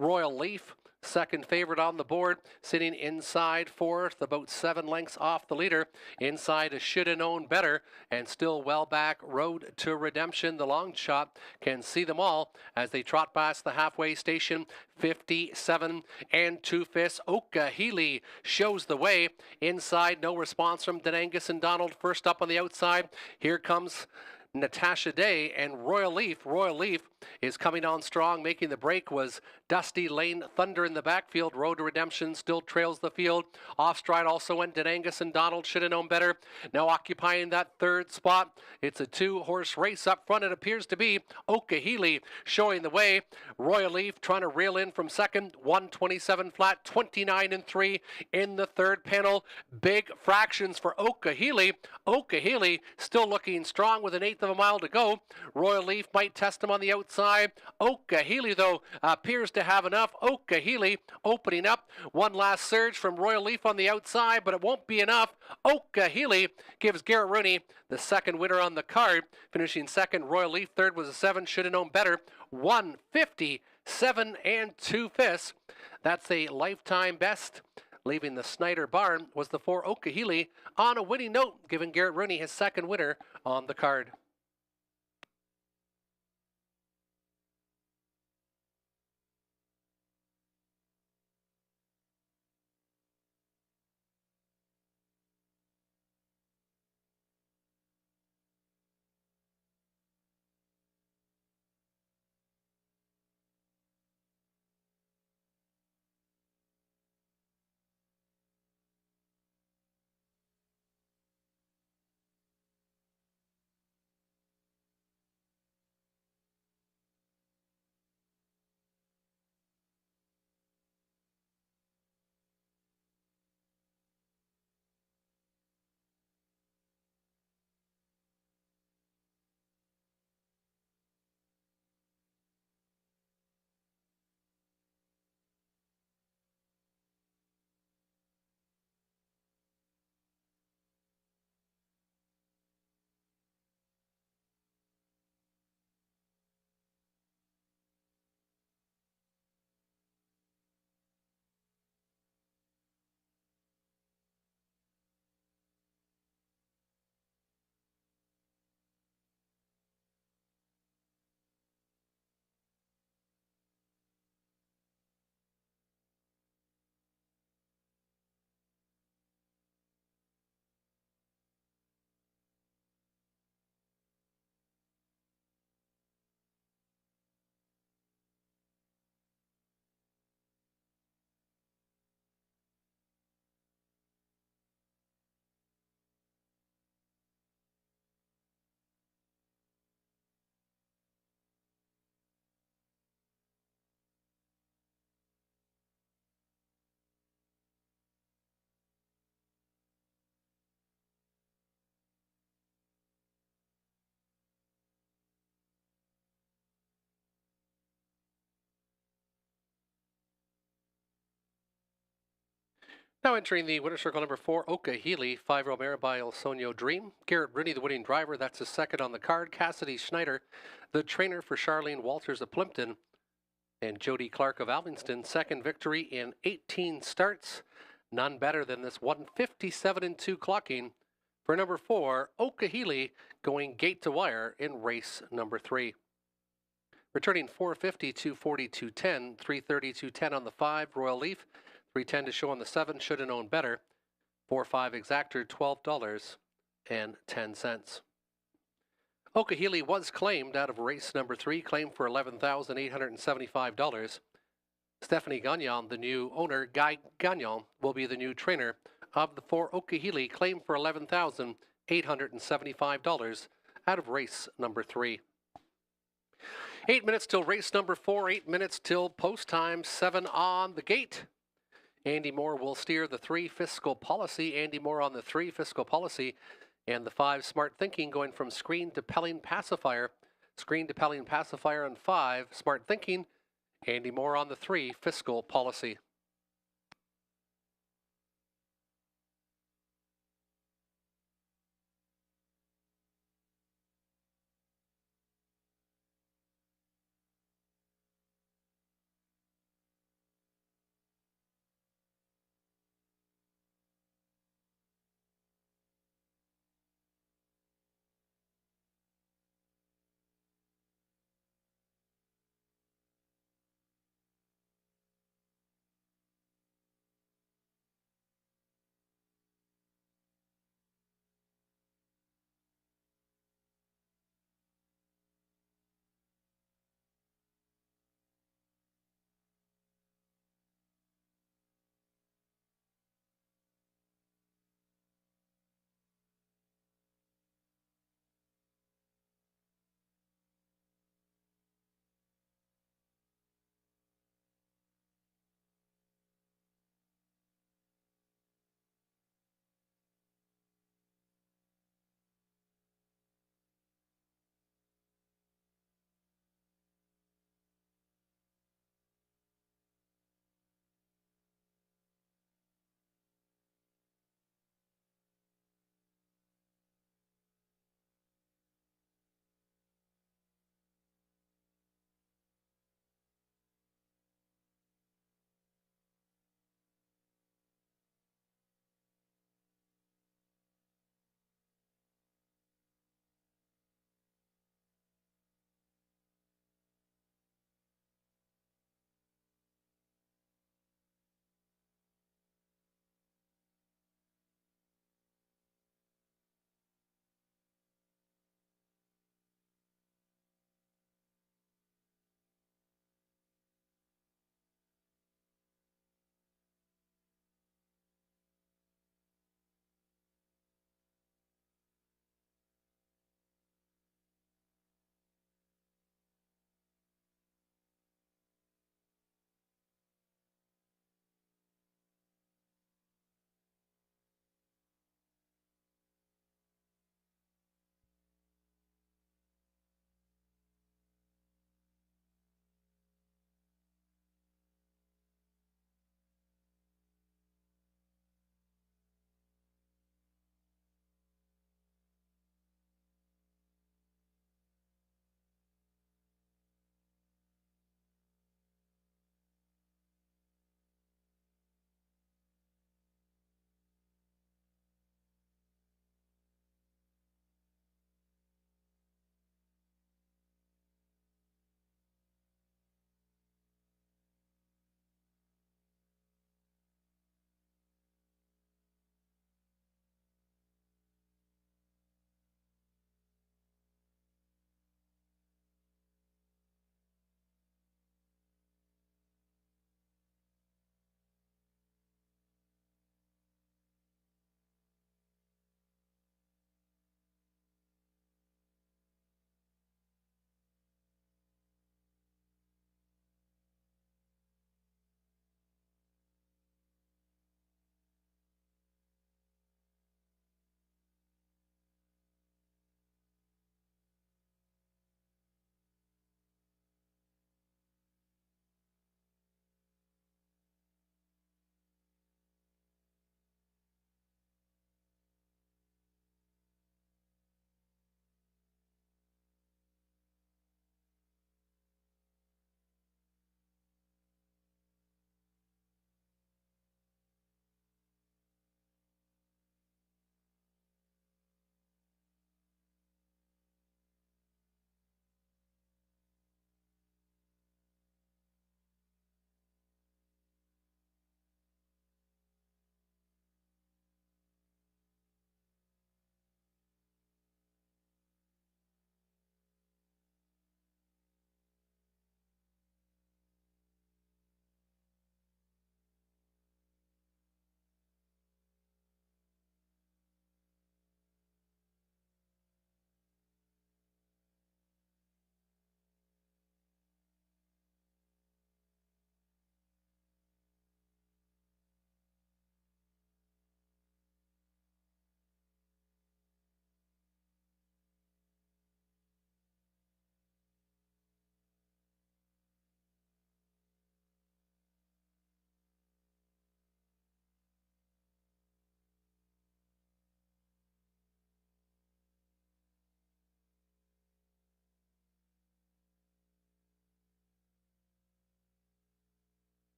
Royal Leaf. Second favorite on the board, sitting inside fourth, about 7 lengths off the leader. Inside a should have known better, and still well back, Road to Redemption. The long shot can see them all as they trot past the halfway station. 57 and 2/5. Okahili shows the way. Inside, no response from Denangus and Donald. First up on the outside. Here comes Natasha Day and Royal Leaf. Royal Leaf is coming on strong. Making the break was Dusty Lane Thunder in the backfield. Road to Redemption still trails the field. Off stride also went Denangus and Donald. Should have known better. Now occupying that third spot. It's a 2-horse race up front. It appears to be Okahili showing the way. Royal Leaf trying to reel in from second. 127 flat, 29 and 3 in the third panel. Big fractions for Okahili. Okahili still looking strong with an 1/8 of a mile to go. Royal Leaf might test him on the outside. Okahili, though, appears to have enough. Okahili opening up. One last surge from Royal Leaf on the outside, but it won't be enough. Okahili gives Garrett Rooney the second winner on the card. Finishing second, Royal Leaf. Third was a 7. Should have known better. 157 and 2/5. That's a lifetime best. Leaving the Snyder barn was the 4 Okahili on a winning note, giving Garrett Rooney his second winner on the card. Now entering the winner circle number 4, Oka Healy, 5-year-old mare by El Sonio Dream. Garrett Rooney, the winning driver, that's his second on the card. Cassidy Schneider, the trainer for Charlene Walters of Plimpton. And Jody Clark of Alvingston, second victory in 18 starts. None better than this 157-2 clocking for number 4, Oka Healy, going gate to wire in race number 3. Returning 450, 240, 210, 330, 210 on the 5, Royal Leaf. 310 to show on the 7, should have known better. 4-5 exactor, $12.10. Oka Healy was claimed out of race number 3, claimed for $11,875. Stephanie Gagnon, the new owner, Guy Gagnon, will be the new trainer of the 4 Oka Healy, claimed for $11,875 out of race number 3. 8 minutes till race number 4, 8 minutes till post time, 7 on the gate. Andy Moore will steer the 3 Fiscal Policy. Andy Moore on the 3 Fiscal Policy. And the 5 Smart Thinking going from screen to Pelling Pacifier. Screen to Pelling Pacifier on 5 Smart Thinking. Andy Moore on the 3 Fiscal Policy.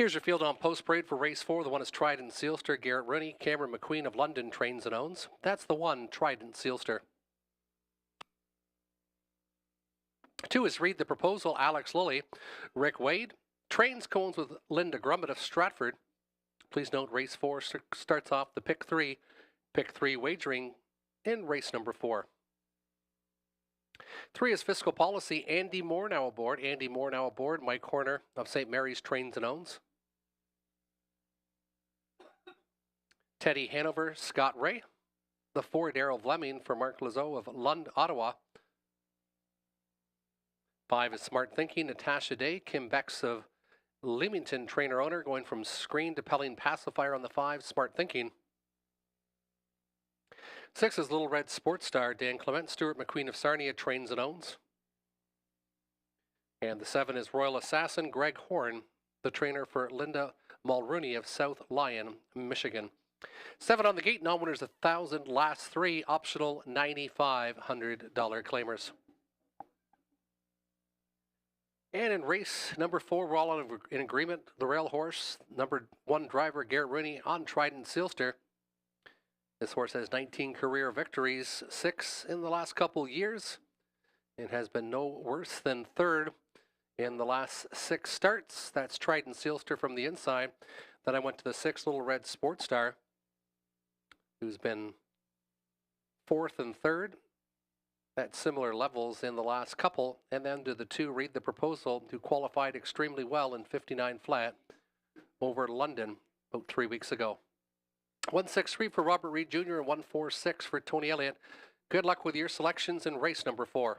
Here's your field on post parade for race 4. The one is Trident Sealster, Garrett Rooney, Cameron McQueen of London trains and owns. That's the one, Trident Sealster. 2 is Read the Proposal, Alex Lilly, Rick Wade. Trains cones with Linda Grummett of Stratford. Please note race 4 starts off the pick 3 wagering in race number 4. 3 is Fiscal Policy, Andy Moore now aboard. Andy Moore now aboard, Mike Horner of St. Mary's trains and owns. Teddy Hanover, Scott Ray. The 4, Daryl Fleming for Mark Lazo of Lund, Ottawa. 5 is Smart Thinking, Natasha Day, Kim Becks of Leamington trainer owner, going from screen to Pelling Pacifier on the 5, Smart Thinking. 6 is Little Red Sports Star, Dan Clement, Stuart McQueen of Sarnia trains and owns. And the 7 is Royal Assassin, Greg Horn, the trainer for Linda Mulrooney of South Lyon, Michigan. 7 on the gate, non-winners 1,000, last 3, optional $9,500 claimers. And in race number 4, we're all in agreement. The rail horse, number 1 driver, Garrett Rooney on Trident Sealster. This horse has 19 career victories, 6 in the last couple years. It has been no worse than 3rd in the last 6 starts. That's Trident Sealster from the inside. Then I went to the 6 Little Red Sports Star, who's been 4th and 3rd at similar levels in the last couple. And then to the 2 Read the Proposal, who qualified extremely well in 59 flat over London about 3 weeks ago. 163 for Robert Reed Jr. and 146 for Tony Elliott. Good luck with your selections in race number 4.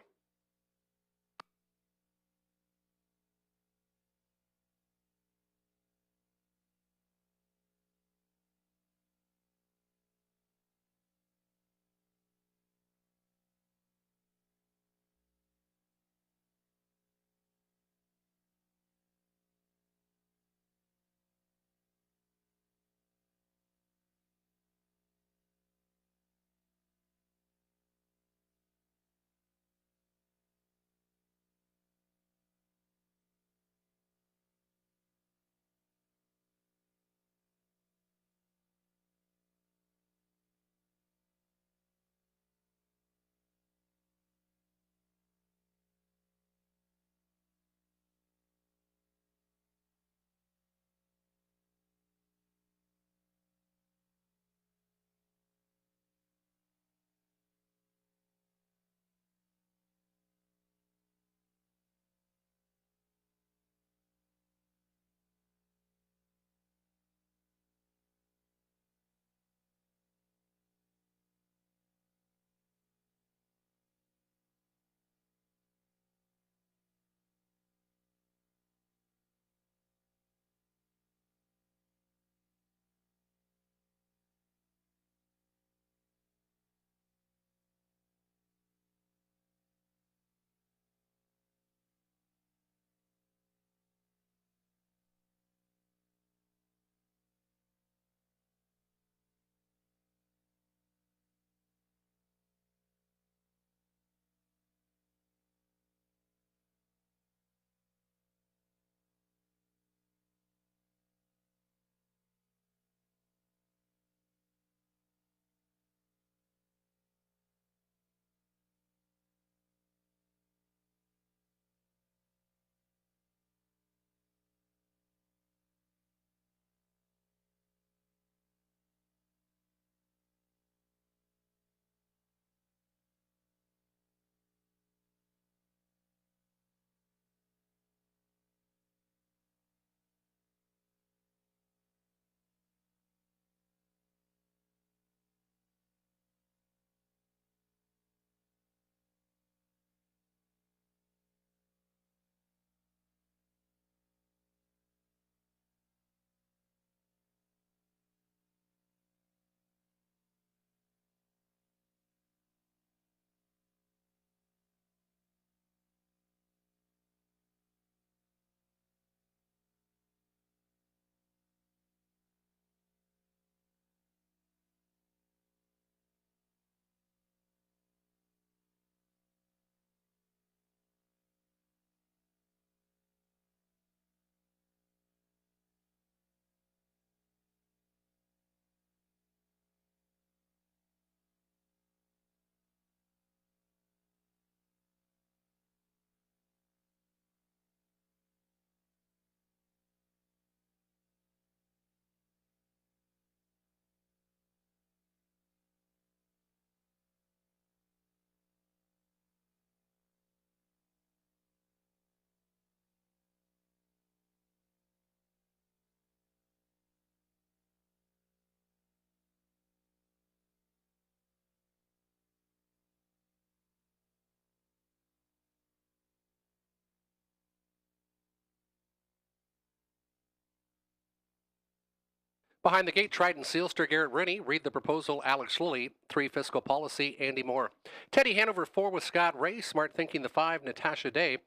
Behind the gate, Trident Sealster, Garrett Rooney. Read the proposal, Alex Lilly. 3, fiscal policy, Andy Moore. Teddy Hanover, 4 with Scott Ray. Smart thinking, the 5, Natasha Day.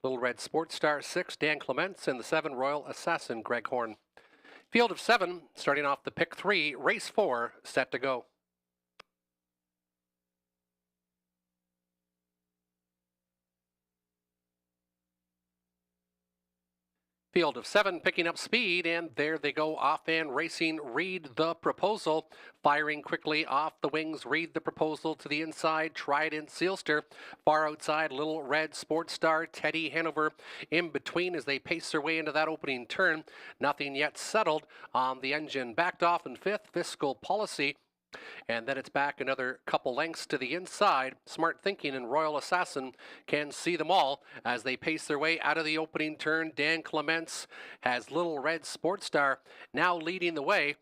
Little Red Sports Star, 6, Dan Clements. And the 7, Royal Assassin, Greg Horn. Field of 7, starting off the pick 3, race 4, set to go. Field of 7 picking up speed, and there they go off and racing. Read the proposal. Firing quickly off the wings. Read the proposal to the inside. Trident Sealster. Far outside, Little Red Sports Star. Teddy Hanover in between as they pace their way into that opening turn. Nothing yet settled on the engine. Backed off in 5th, fiscal policy. And then it's back another couple lengths to the inside. Smart Thinking and Royal Assassin can see them all as they pace their way out of the opening turn. Dan Clements has Little Red Sports Star now leading the way.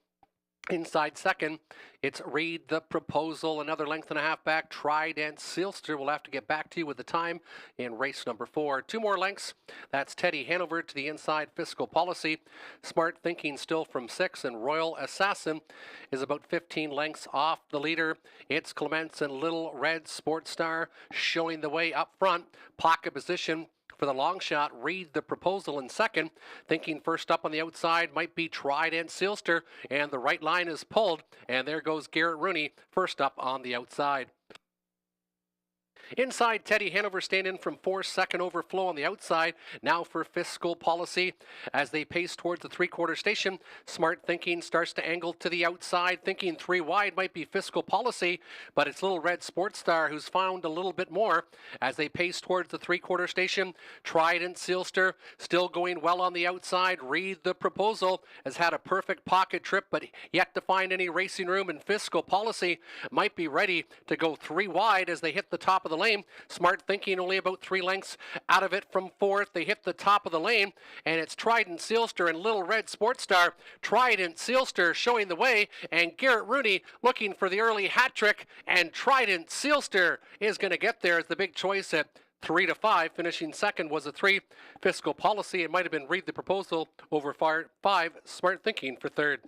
Inside second, it's Read the Proposal, another length and a half back. Trident Sealster will have to get back to you with the time in race number 4. 2 more lengths. That's Teddy Hanover to the inside, fiscal policy. Smart Thinking still from 6, and Royal Assassin is about 15 lengths off the leader. It's Clements and Little Red Sports Star showing the way up front. Pocket position for the long shot. Read the proposal in second. Thinking first up on the outside might be Trident Sealster, and the right line is pulled, and there goes Garrett Rooney first up on the outside. Inside, Teddy Hanover staying in from 4, second overflow on the outside. Now for fiscal policy as they pace towards the 3/4 station. Smart Thinking starts to angle to the outside. Thinking 3 wide might be fiscal policy, but it's Little Red Sports Star who's found a little bit more as they pace towards the 3/4 station. Trident Sealster still going well on the outside. Read the proposal has had a perfect pocket trip, but yet to find any racing room, and fiscal policy might be ready to go 3 wide as they hit the top of the lane. Smart Thinking only about 3 lengths out of it from 4th. They hit the top of the lane, and it's Trident Sealster and Little Red Sports Star. Trident Sealster showing the way, and Garrett Rooney looking for the early hat trick, and Trident Sealster is going to get there as the big choice at 3 to 5. Finishing second was a 3, fiscal policy. It might have been Read the Proposal over 5, Smart Thinking for third.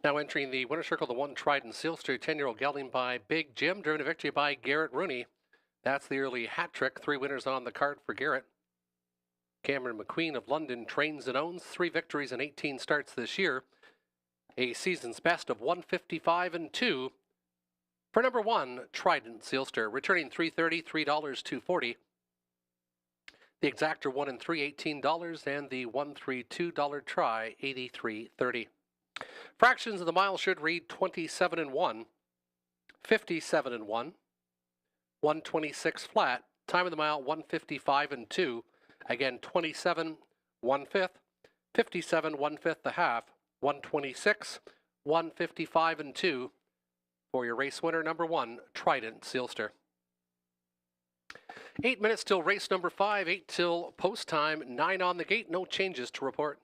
Now entering the winner's circle, the 1 Trident Sealster, 10-year-old gelding by Big Jim, driven to victory by Garrett Rooney. That's the early hat trick. 3 winners on the card for Garrett. Cameron McQueen of London trains and owns 3 victories and 18 starts this year. A season's best of 155 and 2 for number 1 Trident Sealster, returning $3.30, $2.40. The exactor 1 and 3, $18, and the $132 try, $83.30. Fractions of the mile should read 27 and 1, 57 and 1, 126 flat. Time of the mile 155 and 2. Again, 27 1/5, 57 1/5 the half, 126, 155 and 2 for your race winner number 1 Trident Sealster. 8 minutes till race number 5, 8 till post time, 9 on the gate, no changes to report.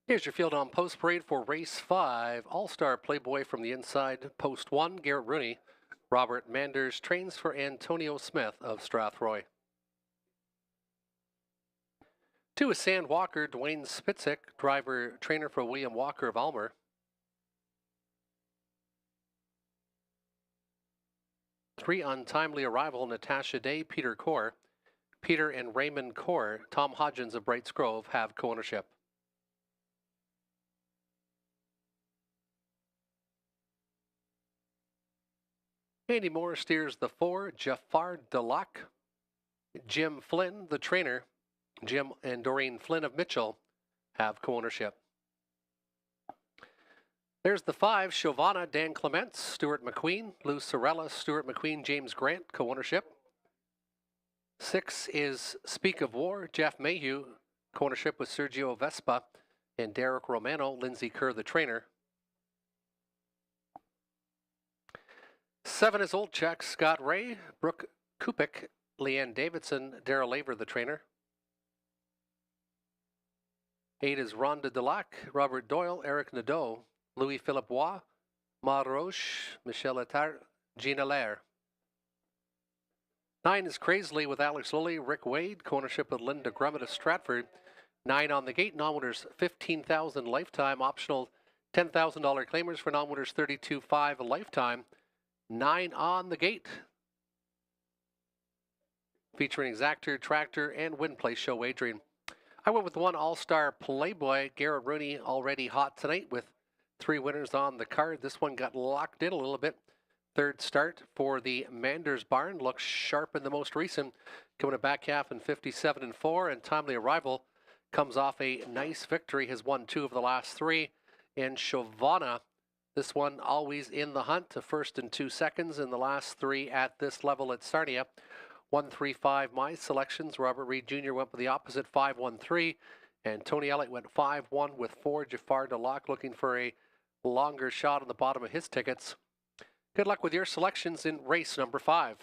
Here's your field on post parade for race 5. All-Star Playboy from the inside, post 1, Garrett Rooney. Robert Manders trains for Antonio Smith of Strathroy. 2 is Sand Walker, Dwayne Spitzik, driver trainer for William Walker of Almer. 3 Untimely Arrival, Natasha Day, Peter Core. Peter and Raymond Core, Tom Hodgins of Brights Grove, have co-ownership. Andy Moore steers the 4, Jafar Delac. Jim Flynn, the trainer. Jim and Doreen Flynn of Mitchell have co-ownership. There's the 5, Chauvana, Dan Clements, Stuart McQueen, Lou Sorella, Stuart McQueen, James Grant, co-ownership. 6 is Speak of War, Jeff Mayhew, co-ownership with Sergio Vespa and Derek Romano, Lindsay Kerr, the trainer. 7 is Old Check, Scott Ray, Brooke Kupik, Leanne Davidson, Daryl Laver, the trainer. 8 is Rhonda Delac, Robert Doyle, Eric Nadeau, Louis Philippe Waugh, Maud Roche, Michelle Attard, Gina Lair. 9 is Crazily with Alex Lilly, Rick Wade, co-ownership with Linda Grummett of Stratford. 9 on the gate, non-winners $15,000 lifetime, optional $10,000 claimers for non-winners $32,500 a lifetime. 9 on the gate, featuring Exactor, Tractor, and Wind Play show wagering. I went with 1 All-Star Playboy, Garrett Rooney, already hot tonight with 3 winners on the card. This one got locked in a little bit. 3rd start for the Manders Barn, looks sharp in the most recent, coming a back half in 57-4, and Timely Arrival comes off a nice victory, has won 2 of the last 3. And Chauvana, this one always in the hunt to 1st and 2 seconds in the last 3 at this level at Sarnia. 1-3-5 my selections. Robert Reed Jr. went with the opposite 5-1-3, and Tony Elliott went 5-1 with 4. Jafar Delac looking for a longer shot on the bottom of his tickets. Good luck with your selections in race number 5.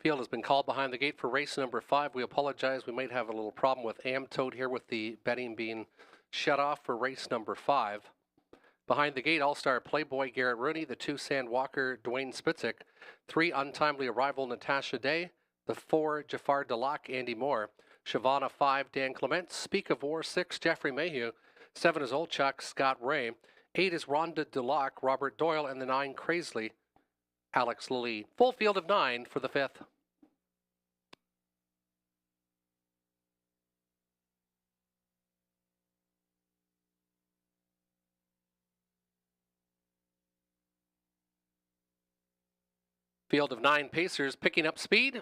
Field has been called behind the gate for race number 5. We apologize. We might have a little problem with Amtoad here with the betting being shut off for race number 5. Behind the gate, All-Star Playboy Garrett Rooney, the 2 Sandwalker Dwayne Spitzik, 3 Untimely Arrival Natasha Day, the 4 Jafar Delac Andy Moore, Shavana 5 Dan Clement, Speak of War 6 Jeffrey Mayhew, 7 is Olchuk Scott Ray, 8 is Rhonda Delac Robert Doyle, and the 9 Crazily Alex Lilly. Full field of 9 for the 5th. Field of 9 pacers picking up speed.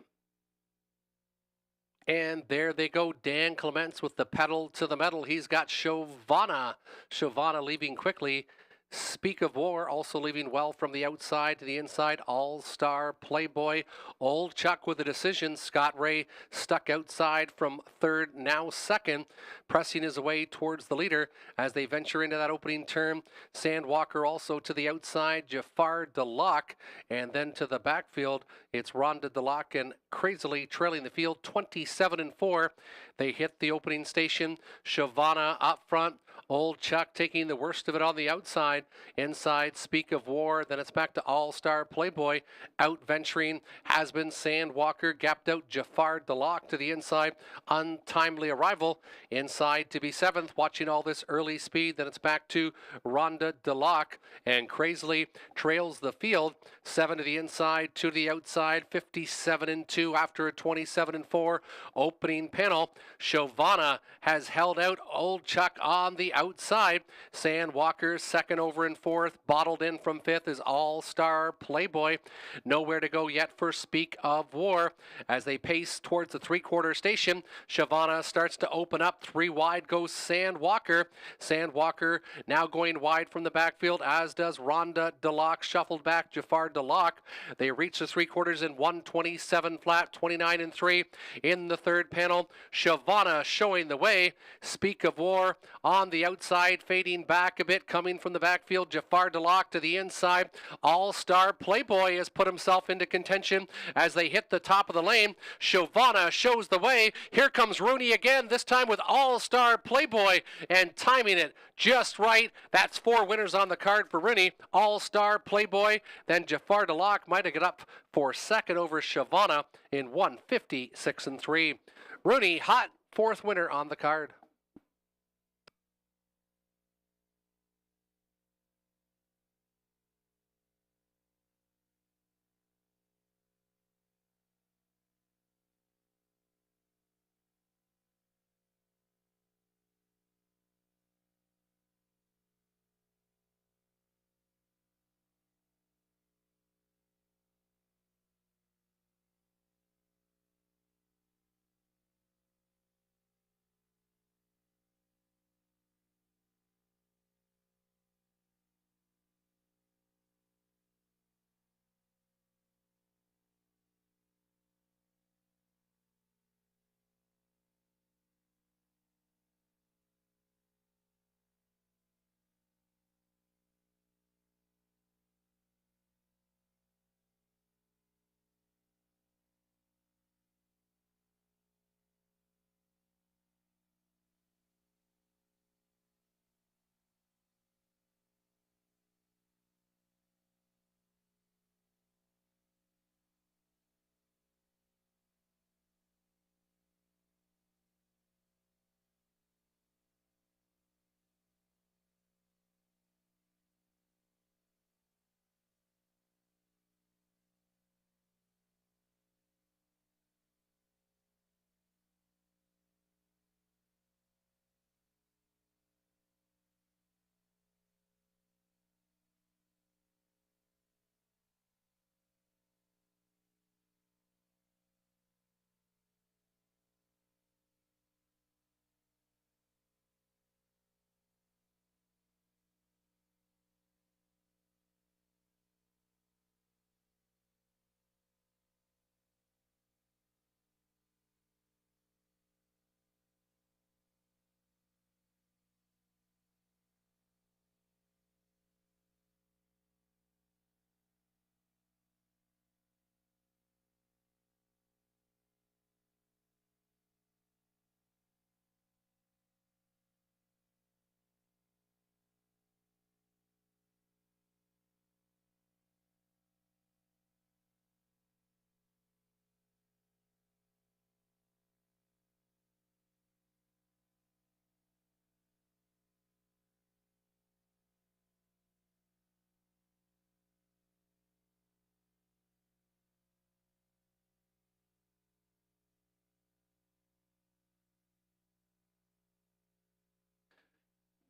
And there they go. Dan Clements with the pedal to the metal. He's got Shavana. Shavana leaving quickly. Speak of War also leaving well from the outside to the inside. All-Star Playboy. Old Chuck with the decision. Scott Ray stuck outside from 3rd, now 2nd, pressing his way towards the leader as they venture into that opening turn. Sandwalker also to the outside. Jafar Delac, and then to the backfield, it's Rhonda Delac and Crazily trailing the field 27-4. They hit the opening station. Shavana up front. Old Chuck taking the worst of it on the outside. Inside, Speak of War. Then it's back to All-Star Playboy. Out venturing has been Sandwalker. Gapped out Jafar Delac to the inside. Untimely Arrival. Inside to be 7th. Watching all this early speed. Then it's back to Rhonda Delac. And Crazily trails the field. 7 to the inside, 2 to the outside. 57-2 after a 27-4 opening panel. Shavana has held out Old Chuck on the outside. Sandwalker 2nd over and 4th. Bottled in from 5th is All-Star Playboy. Nowhere to go yet for Speak of War. As they pace towards the 3/4 station, Shavana starts to open up. 3 wide goes Sandwalker. Sandwalker now going wide from the backfield, as does Rhonda Delac. Shuffled back Jafar Delac. They reach the 3/4 in 1:27 flat, 29-3 in the 3rd panel. Shavana showing the way. Speak of War on the outside, fading back a bit, coming from the backfield. Jafar Delac to the inside. All-Star Playboy has put himself into contention as they hit the top of the lane. Shavana shows the way. Here comes Rooney again, this time with All-Star Playboy, and timing it just right. That's 4 winners on the card for Rooney. All-Star Playboy, then Jafar Delac might have got up for 2nd over Shavana in 1:56-3. Rooney, hot 4th winner on the card.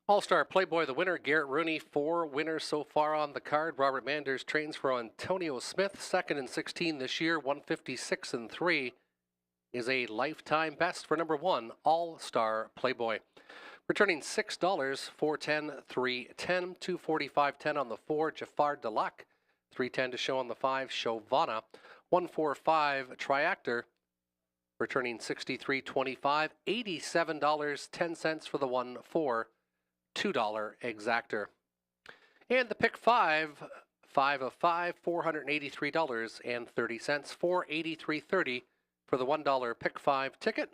All-Star Playboy, the winner, Garrett Rooney. 4 winners so far on the card. Robert Manders trains for Antonio Smith, second and 16 this year. 156 and 3 is a lifetime best for number 1, All-Star Playboy. Returning $6, 410, 310, 245.10 on the 4, Jafar Delac. 310 to show on the 5, Hiawatha. 145, Triactor. Returning $63.25, $87.10 for the 1-4, $2 Exactor. And the pick 5, 5 of 5, $483.30, $483.30 for the $1 pick 5 ticket.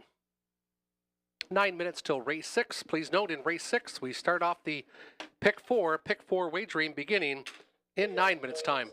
9 minutes till race 6. Please note, in race 6, we start off the pick 4 wagering beginning in 9 minutes time.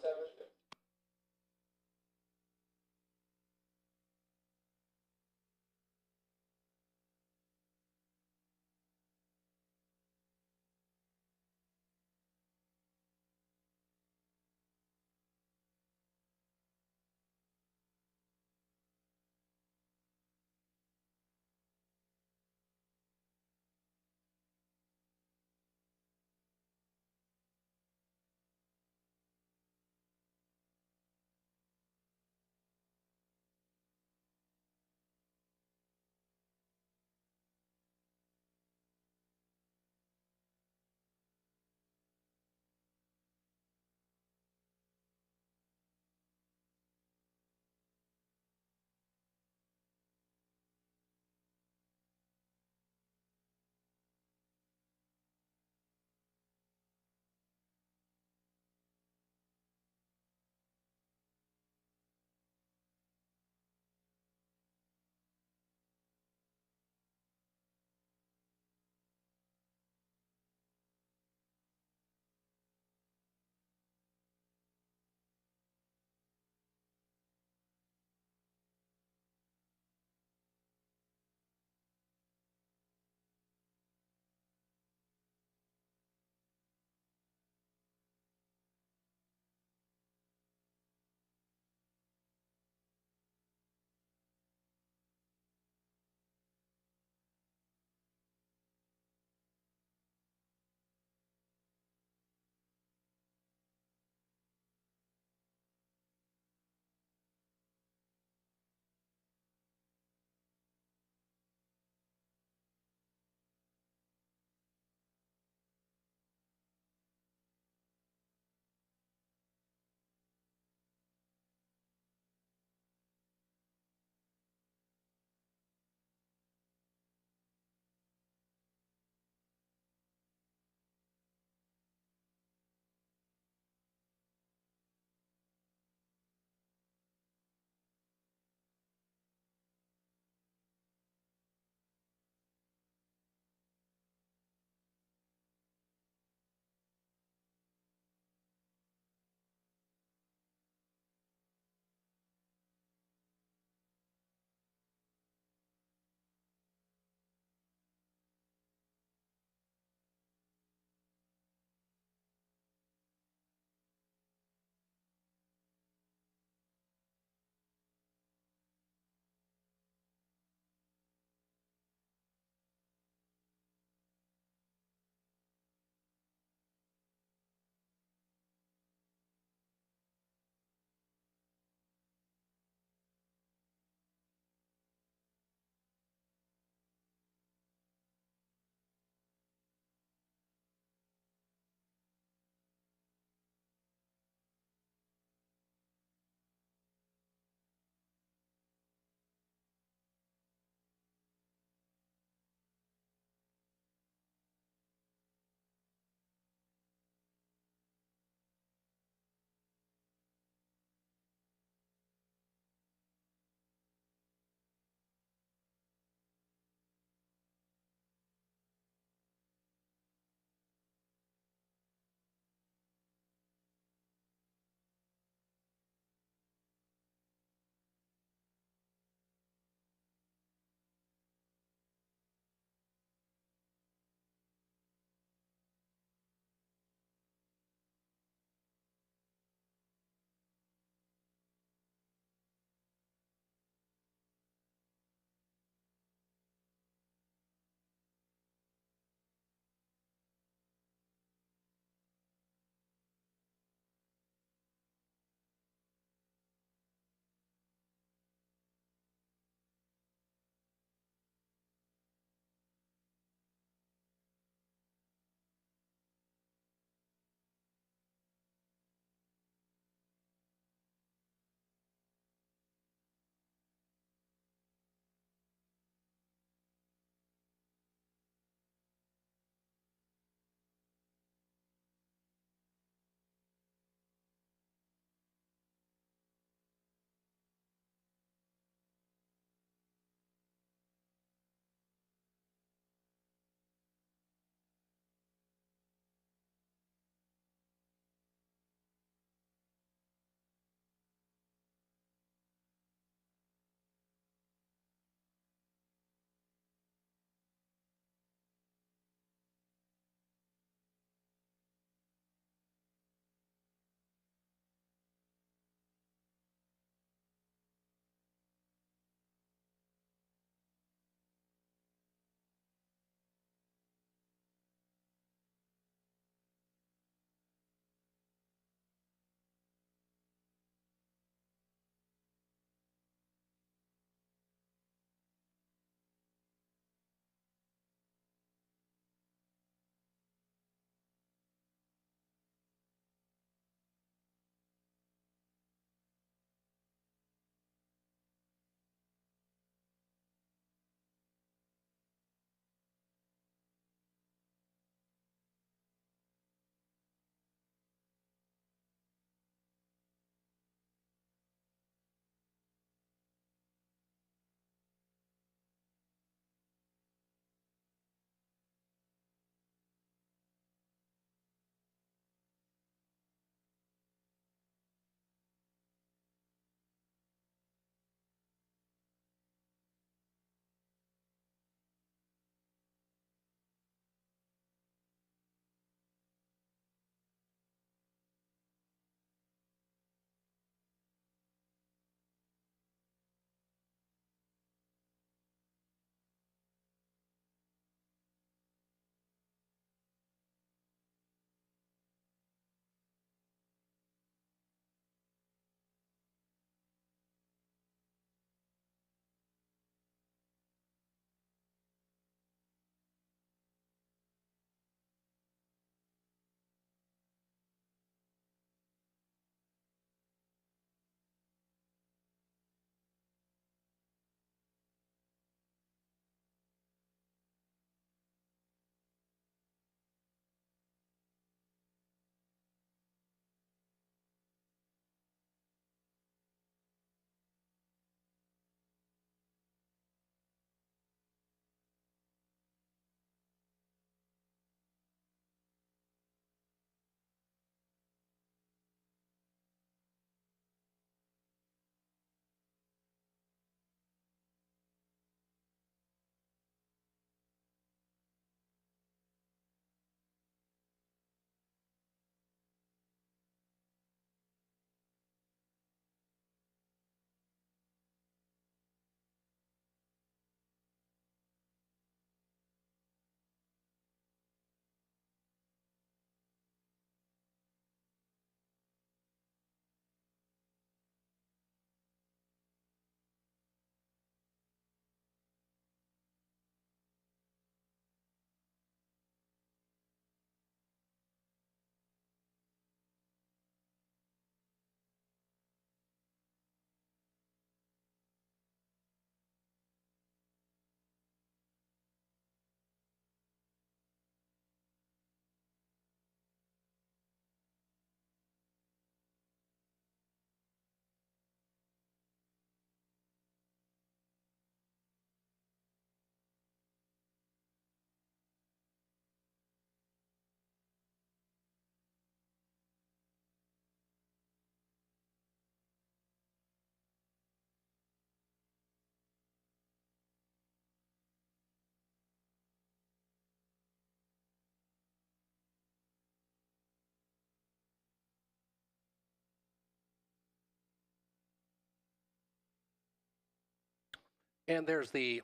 And there's the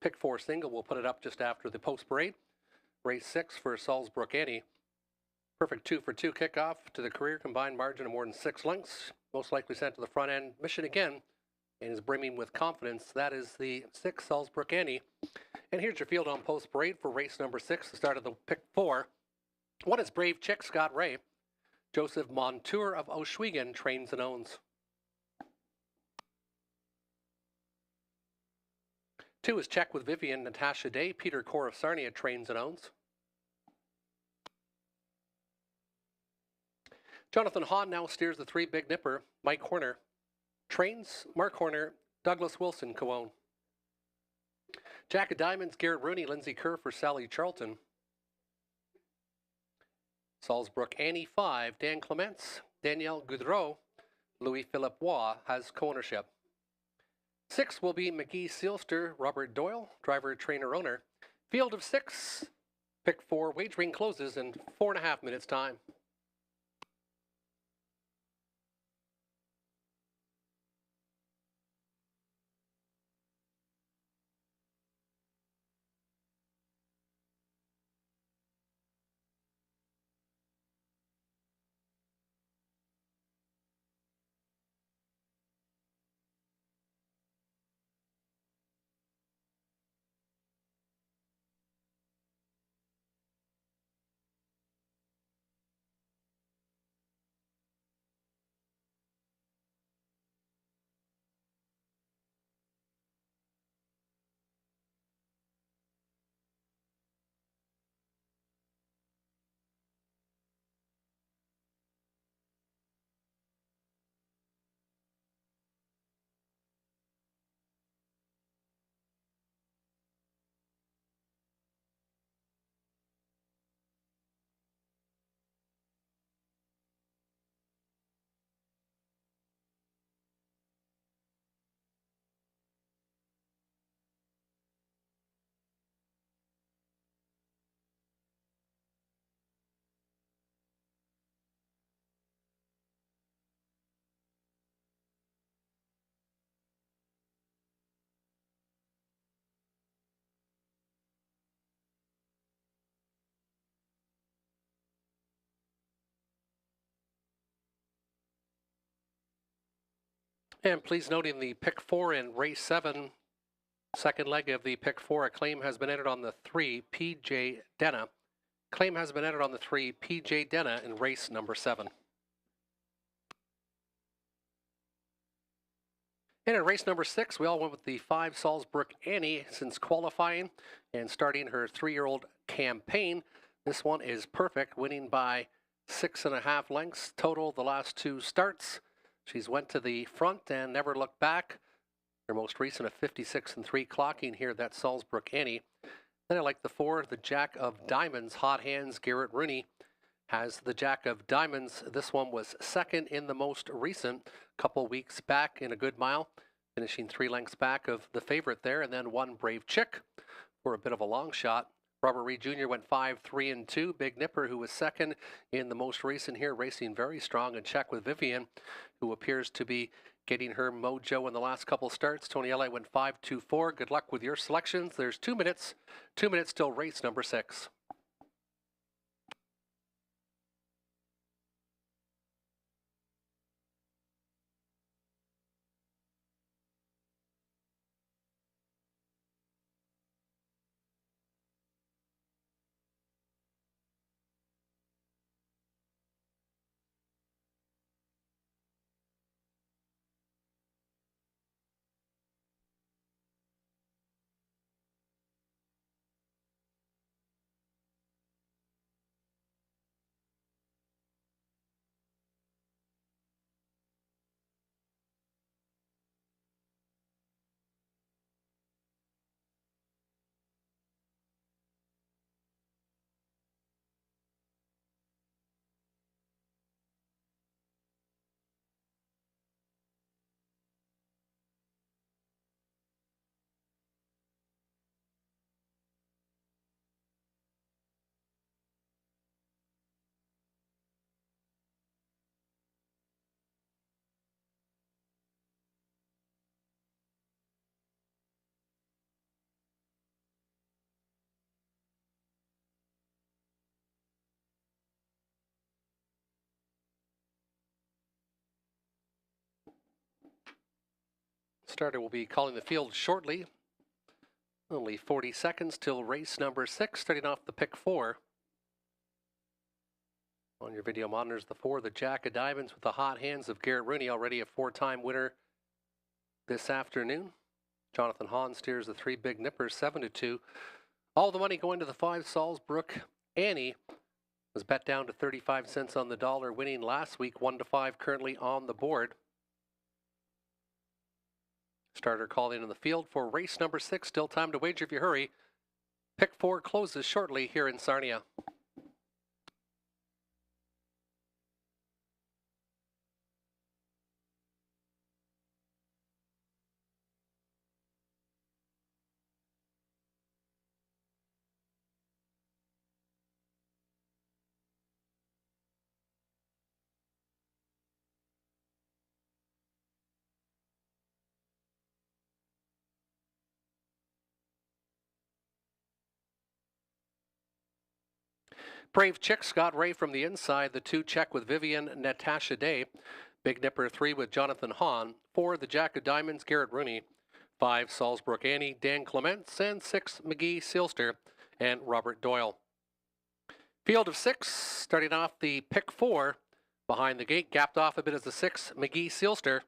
pick 4 single. We'll put it up just after the post parade. Race 6 for Salzbrook Annie. Perfect 2 for 2 kickoff to the career, combined margin of more than 6 lengths. Most likely sent to the front end. Mission again, and is brimming with confidence. That is the 6 Salzbrook Annie. And here's your field on post parade for race number 6, the start of the pick 4. One is Brave Chick, Scott Ray. Joseph Montour of Oshwegan trains and owns. 2 is Check with Vivian, Natasha Day. Peter Core of Sarnia trains and owns. Jonathan Hahn now steers the 3 Big Nipper. Mike Horner trains. Mark Horner, Douglas Wilson co-own. Jack of Diamonds, Garrett Rooney, Lindsay Kerr for Sally Charlton. Salzbrook Annie 5, Dan Clements, Danielle Goudreau, Louis-Philippe Waugh has co-ownership. 6 will be McGee Sealster, Robert Doyle, driver, trainer, owner. Field of 6, pick 4, wagering closes in 4.5 minutes time. And please note in the pick 4 in race 7, second leg of the pick 4, a claim has been entered on the 3 PJ Denna. Claim has been entered on the 3 PJ Denna in race number 7. And in race number 6, we all went with the 5 Salzbrook Annie since qualifying and starting her 3-year-old campaign. This one is perfect, winning by 6.5 lengths total the last 2 starts. She's went to the front and never looked back. Her most recent of 56-3 clocking here, that's Salzbrook Annie. Then I like the 4, the Jack of Diamonds, Hot Hands, Garrett Rooney has the Jack of Diamonds. This one was second in the most recent, couple weeks back in a good mile, finishing 3 lengths back of the favorite there, and then 1 Brave Chick for a bit of a long shot. Robert Reed Jr. went 5-3-2. Big Nipper, who was second in the most recent here, racing very strong, and Check with Vivian, who appears to be getting her mojo in the last couple starts. Tony Eli went 5-2-4. Good luck with your selections. There's 2 minutes till race number 6. Starter will be calling the field shortly. Only 40 seconds till race number 6, starting off the pick 4. On your video monitors, the 4, the Jack of Diamonds with the hot hands of Garrett Rooney, already a 4-time winner this afternoon. Jonathan Hahn steers the 3, Big Nipper, 7-2. All the money going to the 5, Salzbrook Annie. Was bet down to 35 cents on the dollar, winning last week, 1-5, currently on the board. Starter calling in the field for race number 6. Still time to wager if you hurry. Pick 4 closes shortly here in Sarnia. Brave Chick, Scott Ray from the inside. The 2, Check with Vivian, Natasha Day. Big Nipper 3 with Jonathan Hahn. 4, the Jack of Diamonds, Garrett Rooney. 5, Salzbrook Annie, Dan Clements. And 6, McGee Sealster and Robert Doyle. Field of 6, starting off the pick 4. Behind the gate, gapped off a bit as the 6, McGee Sealster.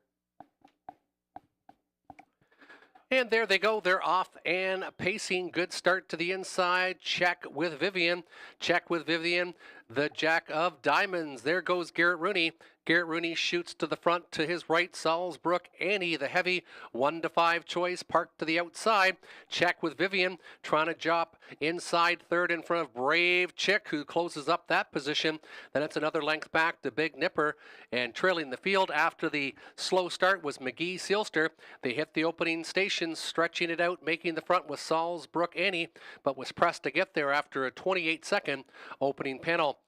And there they go. They're off and pacing. Good start to the inside. Check with Vivian. Check with Vivian. The Jack of Diamonds. There goes Garrett Rooney. Garrett Rooney shoots to the front to his right. Salzbrook Annie, the heavy 1-5 choice, parked to the outside. Check with Vivian, trying to drop inside third in front of Brave Chick, who closes up that position. Then it's another length back to Big Nipper, and trailing the field after the slow start was McGee Sealster. They hit the opening station, stretching it out, making the front with Salzbrook Annie, but was pressed to get there after a 28-second opening panel.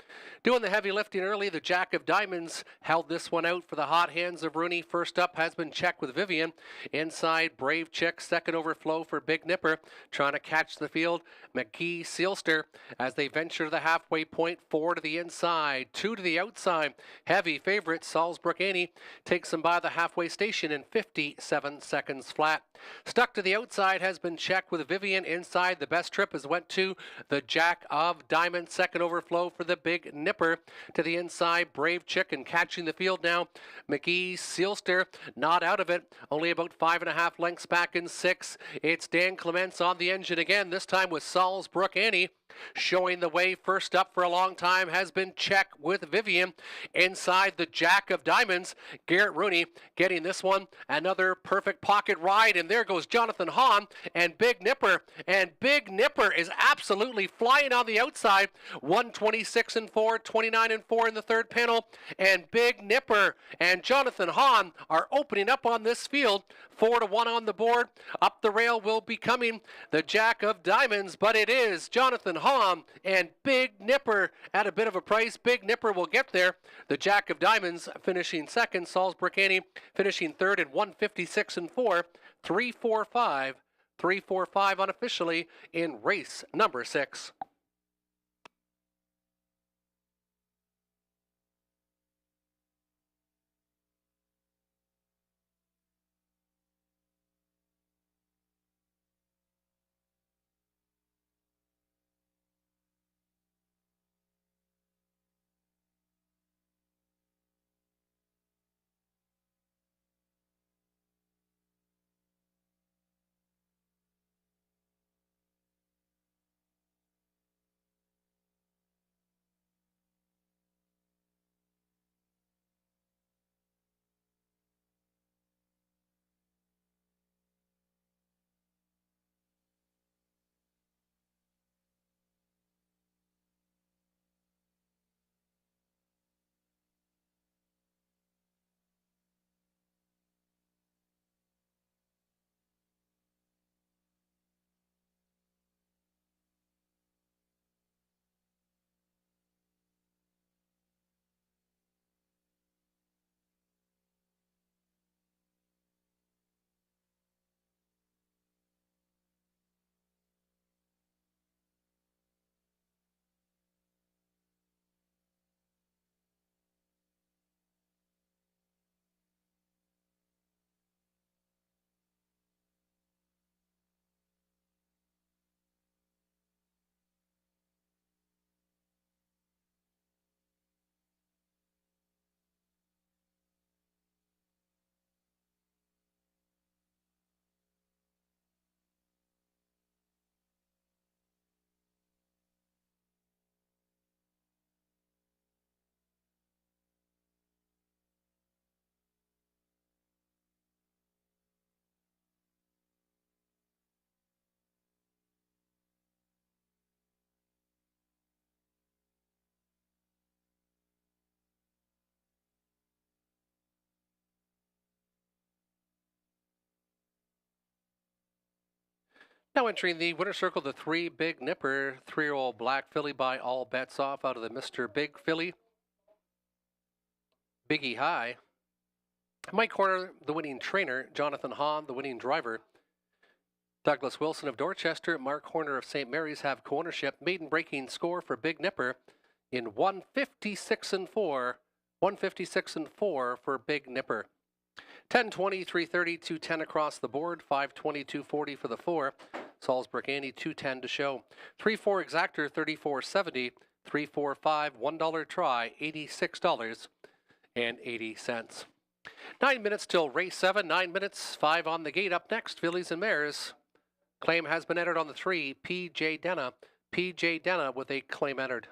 Doing the heavy lifting early, the Jack of Diamonds held this one out for the hot hands of Rooney. First up has been Check with Vivian. Inside, Brave Chick. Second overflow for Big Nipper. Trying to catch the field. McGee Sealster as they venture to the halfway point. 4 to the inside, 2 to the outside. Heavy favorite Salzbrook Annie takes them by the halfway station in 57 seconds flat. Stuck to the outside has been Check with Vivian. Inside, the best trip has went to the Jack of Diamonds. Second overflow for the Big Nipper. To the inside, Brave Chick, and catching the field now, McGee Sealster not out of it, only about 5.5 lengths back in 6. It's Dan Clements on the engine again, this time with Salzbrook Annie. Showing the way first up for a long time has been Check with Vivian. Inside, the Jack of Diamonds, Garrett Rooney getting this one. Another perfect pocket ride, and there goes Jonathan Hahn and Big Nipper. And Big Nipper is absolutely flying on the outside. 126-4, 29-4 in the third panel. And Big Nipper and Jonathan Hahn are opening up on this field. 4-1 on the board. Up the rail will be coming the Jack of Diamonds, but it is Jonathan Hahn and Big Nipper at a bit of a price. Big Nipper will get there. The Jack of Diamonds finishing second. Salzbrook Annie finishing third at 156-4. 3-4-5. 3-4-5 unofficially in race number 6. Now entering the winner circle, the 3 Big Nipper, 3-year-old Black Filly by All Bets Off out of the Mr. Big Filly. Biggie High. Mike Horner, the winning trainer. Jonathan Hahn, the winning driver. Douglas Wilson of Dorchester, Mark Horner of St. Mary's have co-ownership. Maiden breaking score for Big Nipper in 156 and 4. 156 and 4 for Big Nipper. 10-20, 330, 210 across the board. 520, 240 for the 4. Salzburg Annie, 210 to show. 3-4 exactor, 34.70. 3-4-5, $1 try, $86.80. 9 minutes till race 7. 9 minutes, 5 on the gate. Up next, fillies and mares. Claim has been entered on the 3, P.J. Denna. P.J. Denna with a claim entered.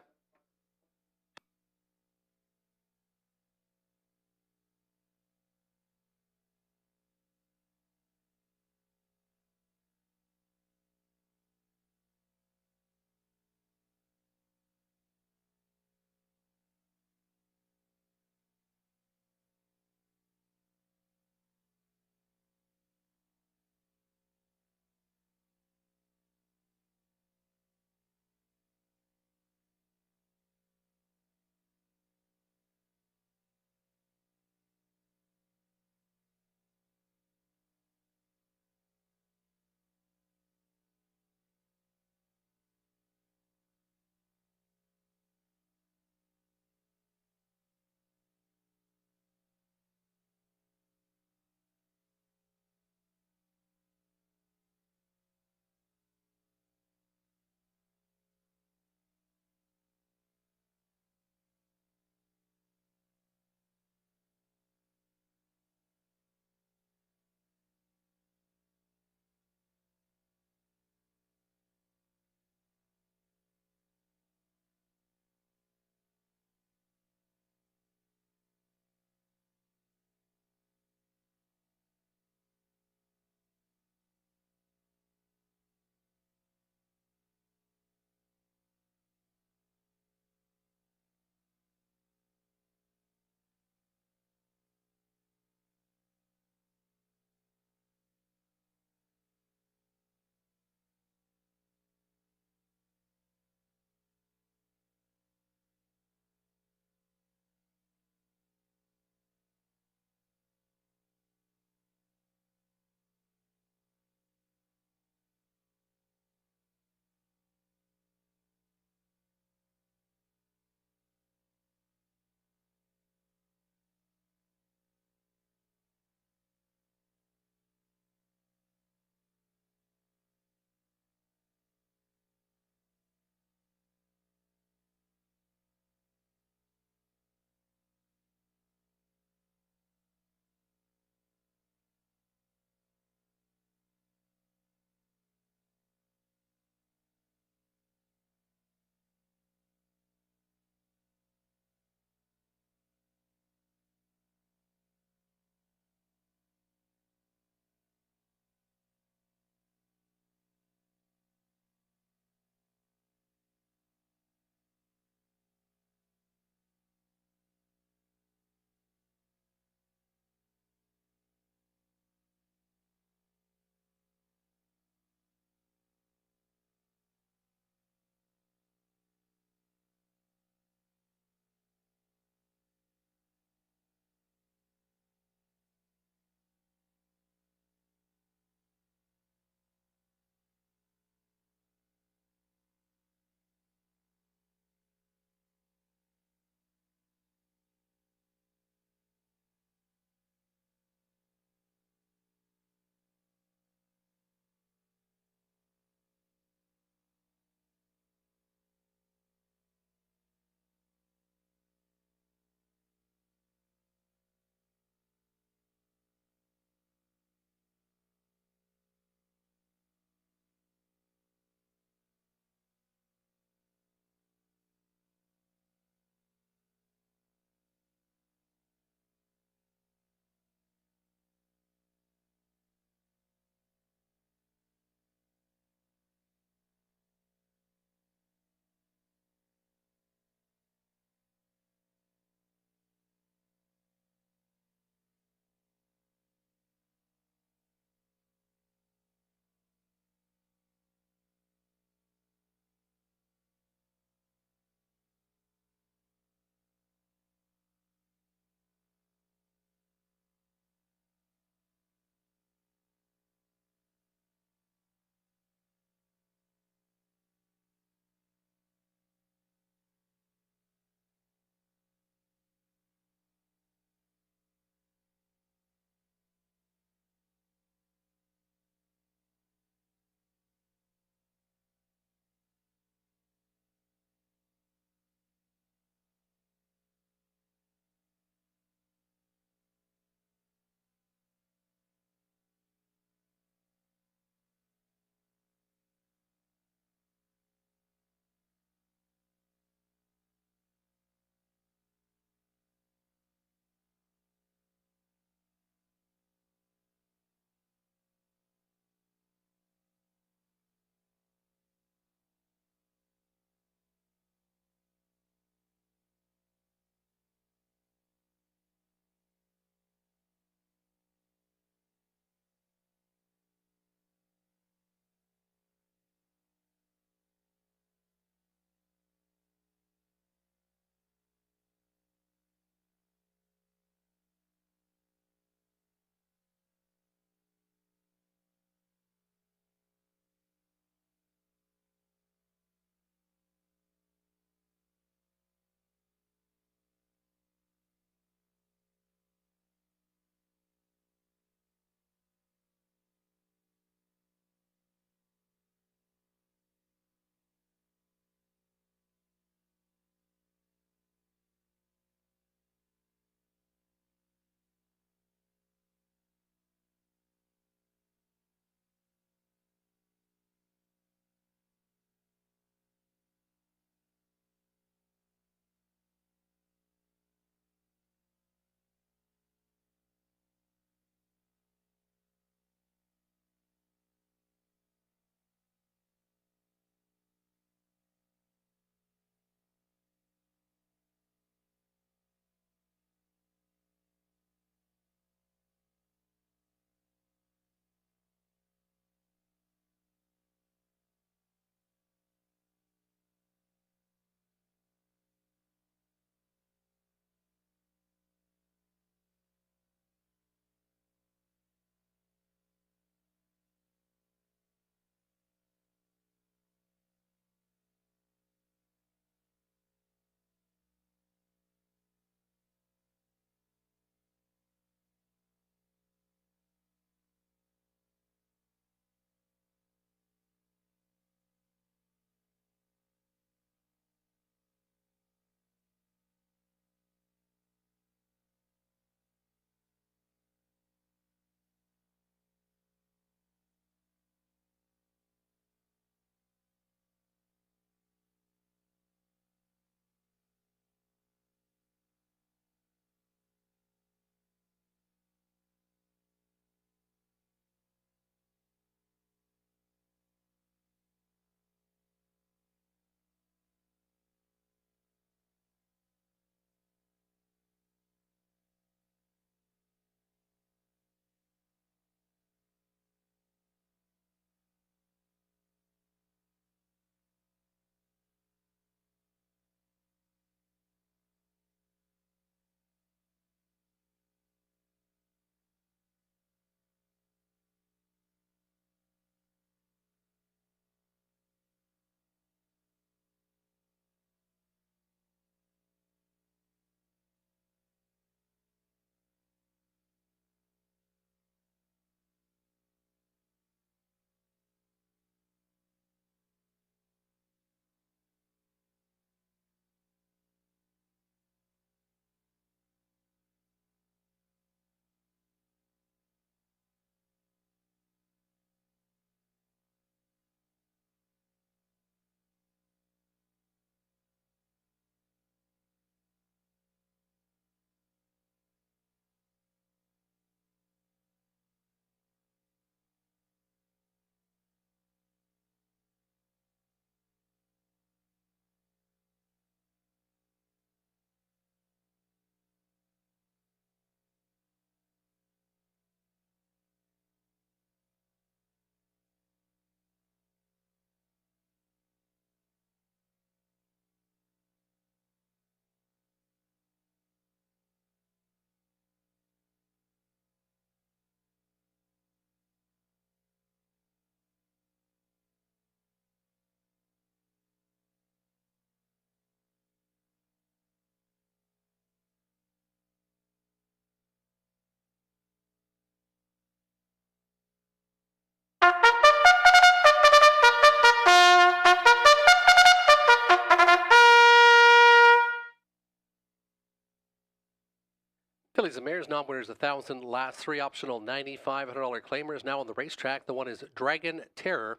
Fillies and Mares non-winners 1,000, last three optional $9,500 claimers now on the racetrack. The one is Dragon Terror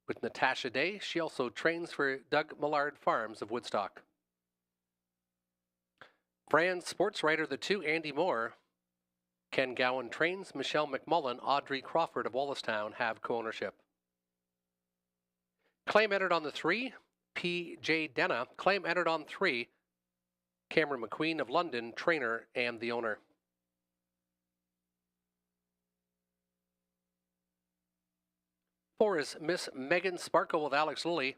with Natasha Day. She also trains for Doug Millard Farms of Woodstock. Fran's sports writer, the two, Andy Moore. Ken Gowan trains. Michelle McMullen, Audrey Crawford of Wallacestown have co-ownership. Claim entered on the 3, P.J. Denna. Claim entered on 3, Cameron McQueen of London, trainer and the owner. Four is Miss Megan Sparkle with Alex Lilly.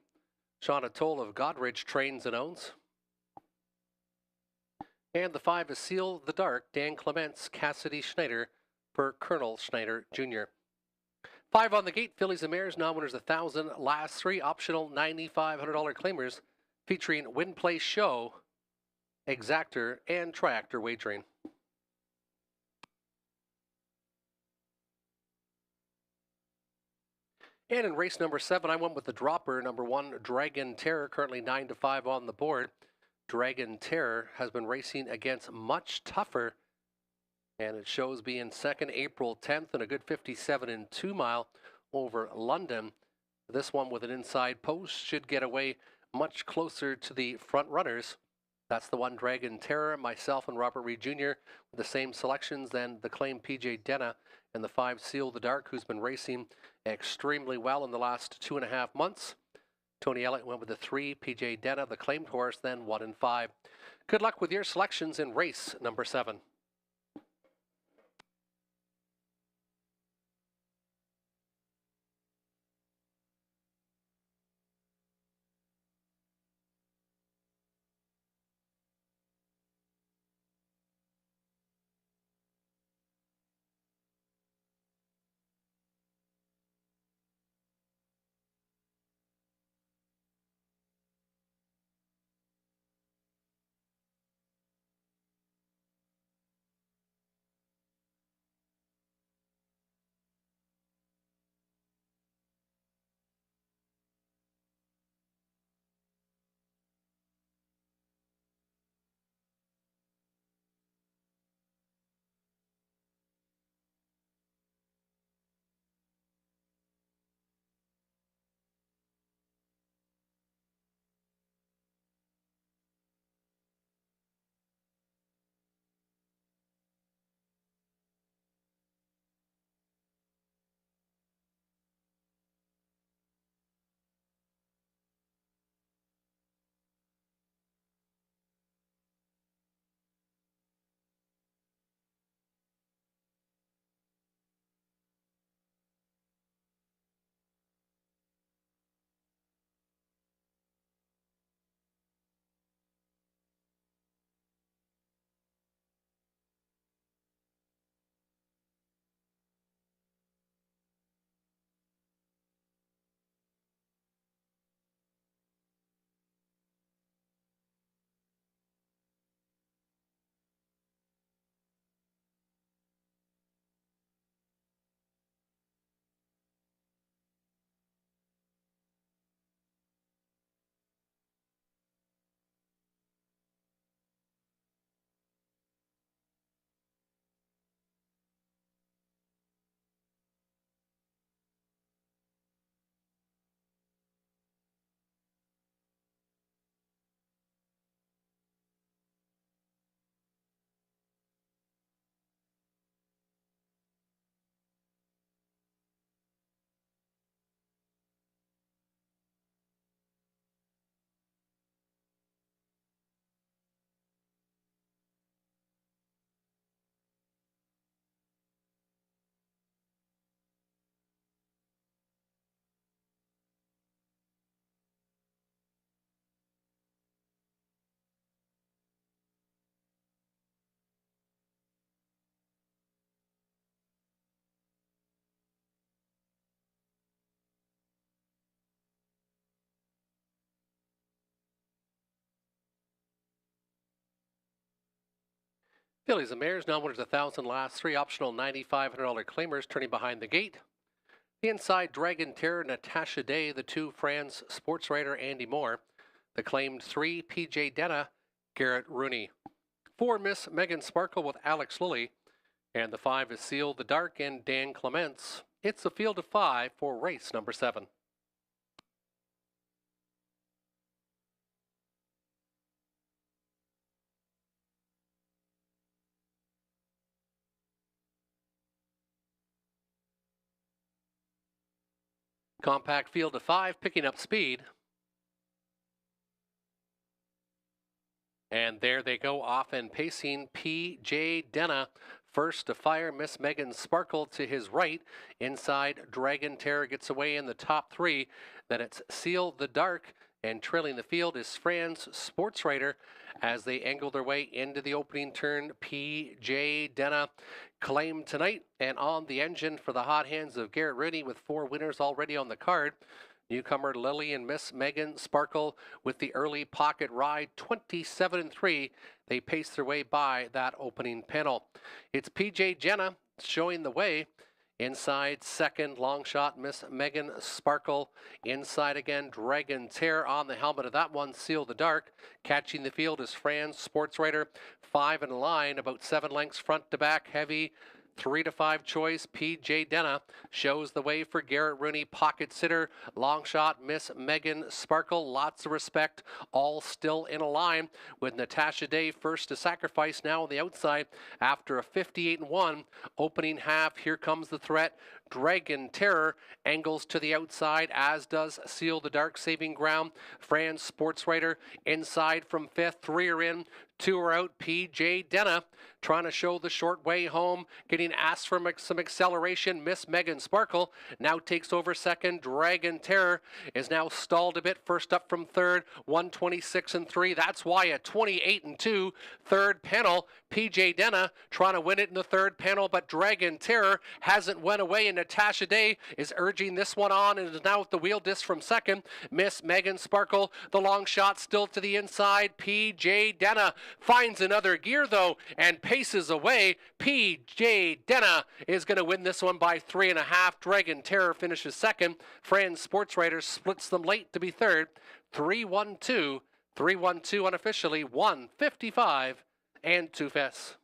Shauna Toll of Godridge trains and owns. And the 5 is Seal the Dark, Dan Clements, Cassidy Schneider for Colonel Schneider Jr. 5 on the gate, Fillies and Mares, non-winners 1,000, last three optional $9,500 claimers featuring Win Play Show, Exactor, and Tractor Wagering. And in race number 7, I went with the dropper, number 1, Dragon Terror, currently 9-5 on the board. Dragon Terror has been racing against much tougher, and it shows being second April 10th and a good 57 in 2 mile over London. This one with an inside post should get away much closer to the front runners. That's the one, Dragon Terror. Myself and Robert Reed Jr. with the same selections. Then the claim, P.J. Denna, and the 5, Seal the Dark, who's been racing extremely well in the last 2.5 months. Tony Elliott went with the 3, P.J. Denna, the claimed horse, then 1 and 5. Good luck with your selections in race number 7. Fillies and Mares, non-winners 1,000, last three optional $9,500 claimers turning behind the gate. The inside, Dragon Terror, Natasha Day. The 2, Fran's sports writer, Andy Moore. The claimed 3, P.J. Denna, Garrett Rooney. 4, Miss Megan Sparkle with Alex Lilly. And the 5 is Seal the Dark and Dan Clements. It's a field of 5 for race number 7. Compact field of 5, picking up speed. And there they go, off and pacing. P.J. Denna, first to fire. Miss Megan Sparkle to his right. Inside, Dragon Terror gets away in the top 3. Then it's Seal the Dark. And trailing the field is Fran's Sports Writer as they angle their way into the opening turn. P.J. Denna claimed tonight and on the engine for the hot hands of Garrett Rooney with 4 winners already on the card. Newcomer Lily and Miss Megan Sparkle with the early pocket ride, 27-3. They pace their way by that opening panel. It's P.J. Jenna showing the way. Inside, second, long shot, Miss Megan Sparkle. Inside again, Dragon Tear on the helmet of that one, Seal the Dark. Catching the field is Fran's Sports Writer. 5 in line, about 7 lengths front to back, heavy. 3 to 5 choice, P.J. Denna shows the way for Garrett Rooney, pocket sitter, long shot, Miss Megan Sparkle, lots of respect, all still in a line with Natasha Day first to sacrifice now on the outside after a 58-1 opening half. Here comes the threat. Dragon Terror angles to the outside, as does Seal the Dark, saving ground. Fran's Sports Writer inside from 5th, 3 are in, 2 are out. P.J. Denna trying to show the short way home, getting asked for some acceleration. Miss Megan Sparkle now takes over second. Dragon Terror is now stalled a bit, first up from 3rd, 126-3. That's why a 28-2 third panel. P.J. Denna trying to win it in the 3rd panel, but Dragon Terror hasn't went away, and Natasha Day is urging this one on and is now with the wheel disc from 2nd. Miss Megan Sparkle, the long shot still to the inside. P.J. Denna finds another gear though and paces away. P.J. Denna is going to win this one by 3.5. Dragon Terror finishes 2nd. Fran's Sports Writer splits them late to be 3rd. 3-1-2. 3-1-2 unofficially. 155 and 2 fess.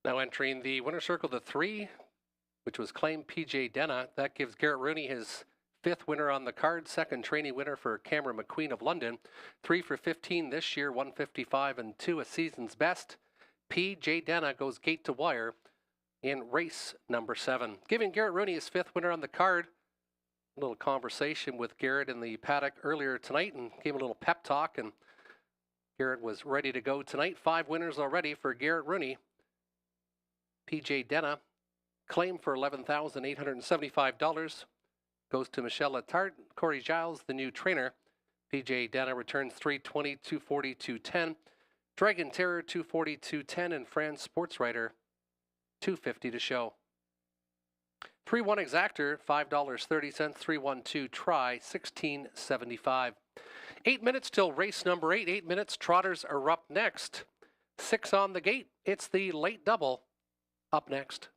Now entering the winner's circle, the 3, which was claimed PJ Denna. That gives Garrett Rooney his 5th winner on the card, 2nd trainee winner for Cameron McQueen of London. 3 for 15 this year, 155 and 2, a season's best. PJ Denna goes gate to wire in race number 7. Giving Garrett Rooney his 5th winner on the card. A little conversation with Garrett in the paddock earlier tonight and gave a little pep talk, and Garrett was ready to go tonight. 5 winners already for Garrett Rooney. PJ Denna, claim for $11,875, goes to Michelle Letarte. Corey Giles, the new trainer. PJ Denna returns 320, 240, 210. Dragon Terror, 240, 210, and France Sports Writer, 250 to show. 3-1 Exactor, $5.30. 3-1-2 Try, $16.75. 8 minutes till race number 8. 8 minutes. Trotters are up next. 6 on the gate. It's the late double up next.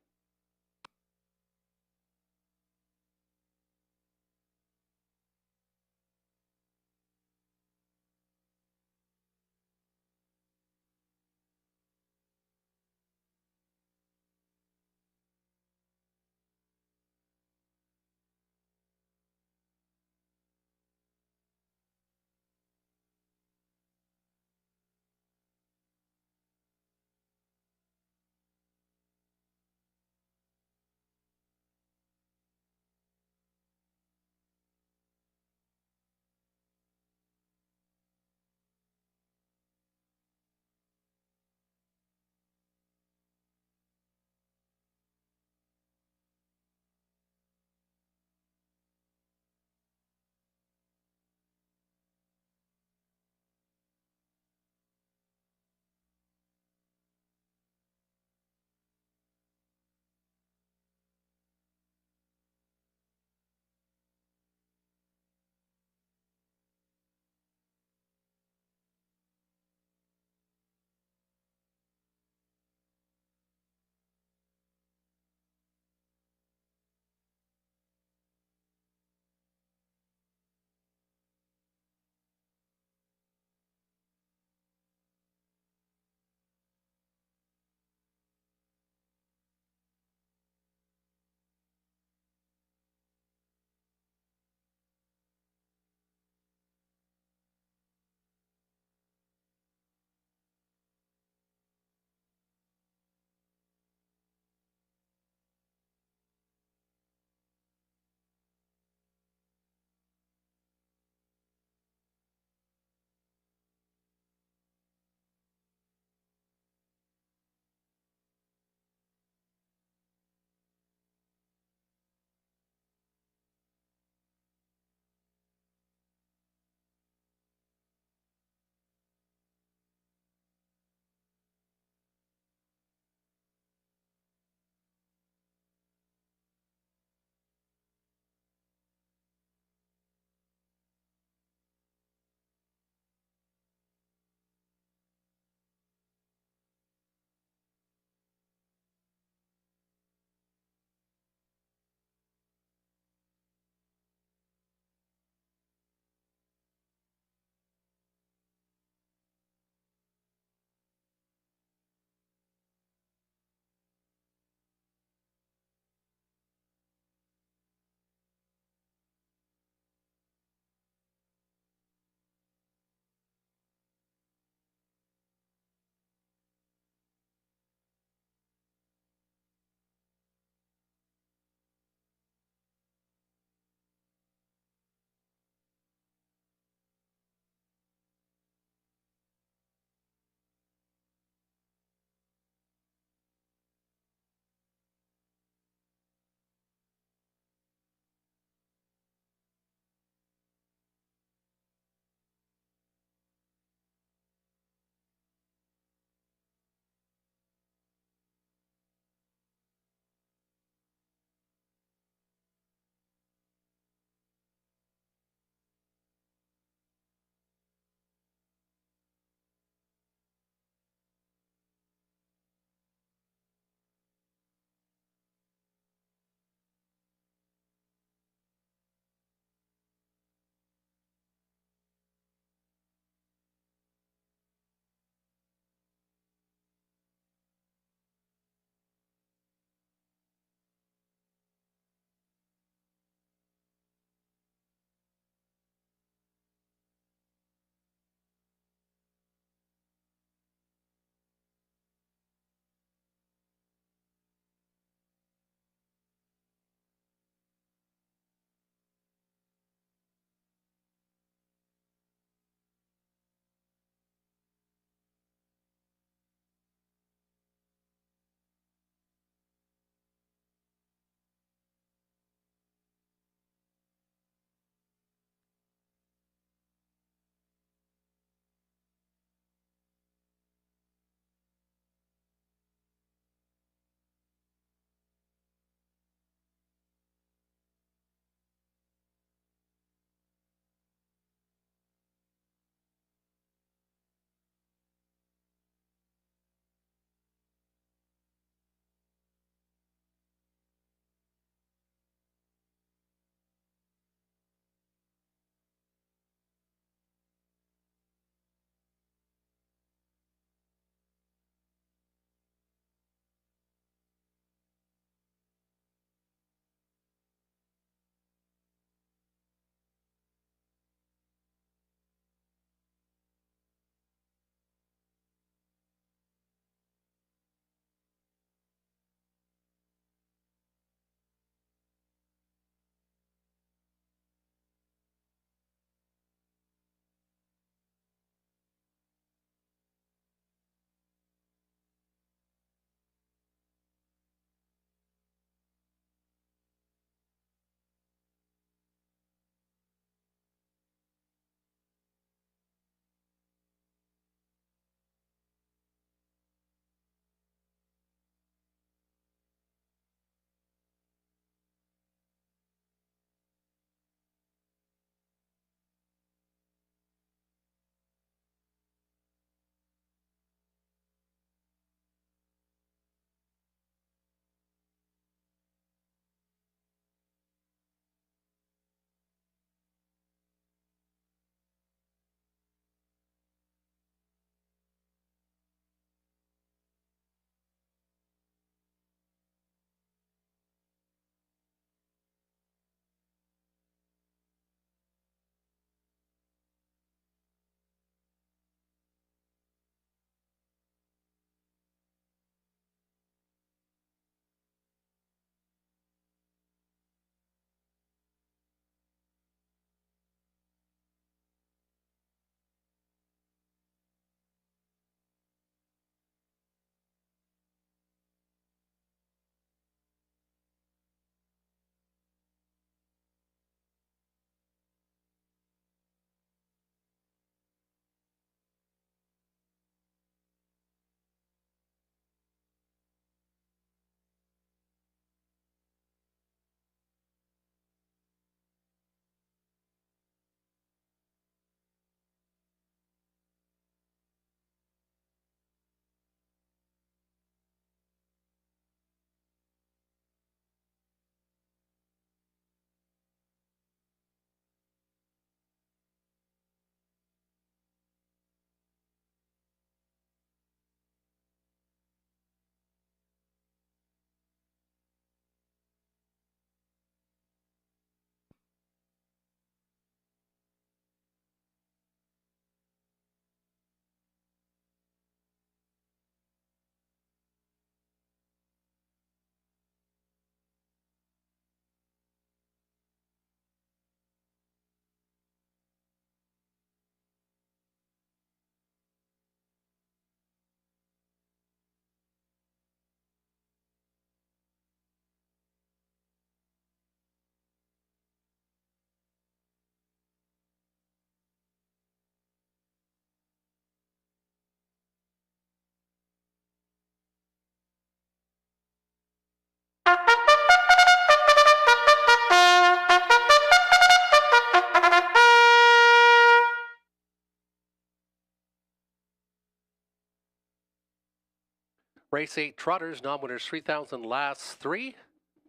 Race 8 Trotters, non-winners 3,000 last 3.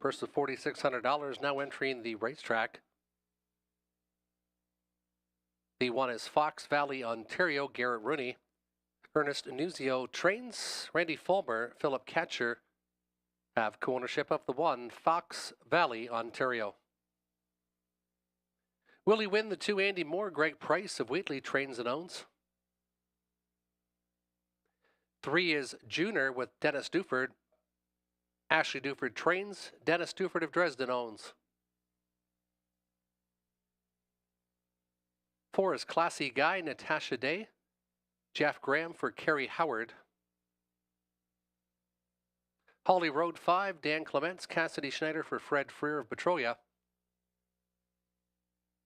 Purse of $4,600 now entering the racetrack. The one is Fox Valley, Ontario, Garrett Rooney. Ernest Nuzio trains. Randy Fulmer, Philip Catcher have co-ownership of the one, Fox Valley, Ontario. Will he win the 2 Andy Moore? Greg Price of Wheatley trains and owns. 3 is Junior with Dennis Duford. Ashley Duford trains. Dennis Duford of Dresden owns. 4 is Classy Guy, Natasha Day. Jeff Graham for Kerry Howard. Holly Road 5, Dan Clements, Cassidy Schneider for Fred Freer of Betroya.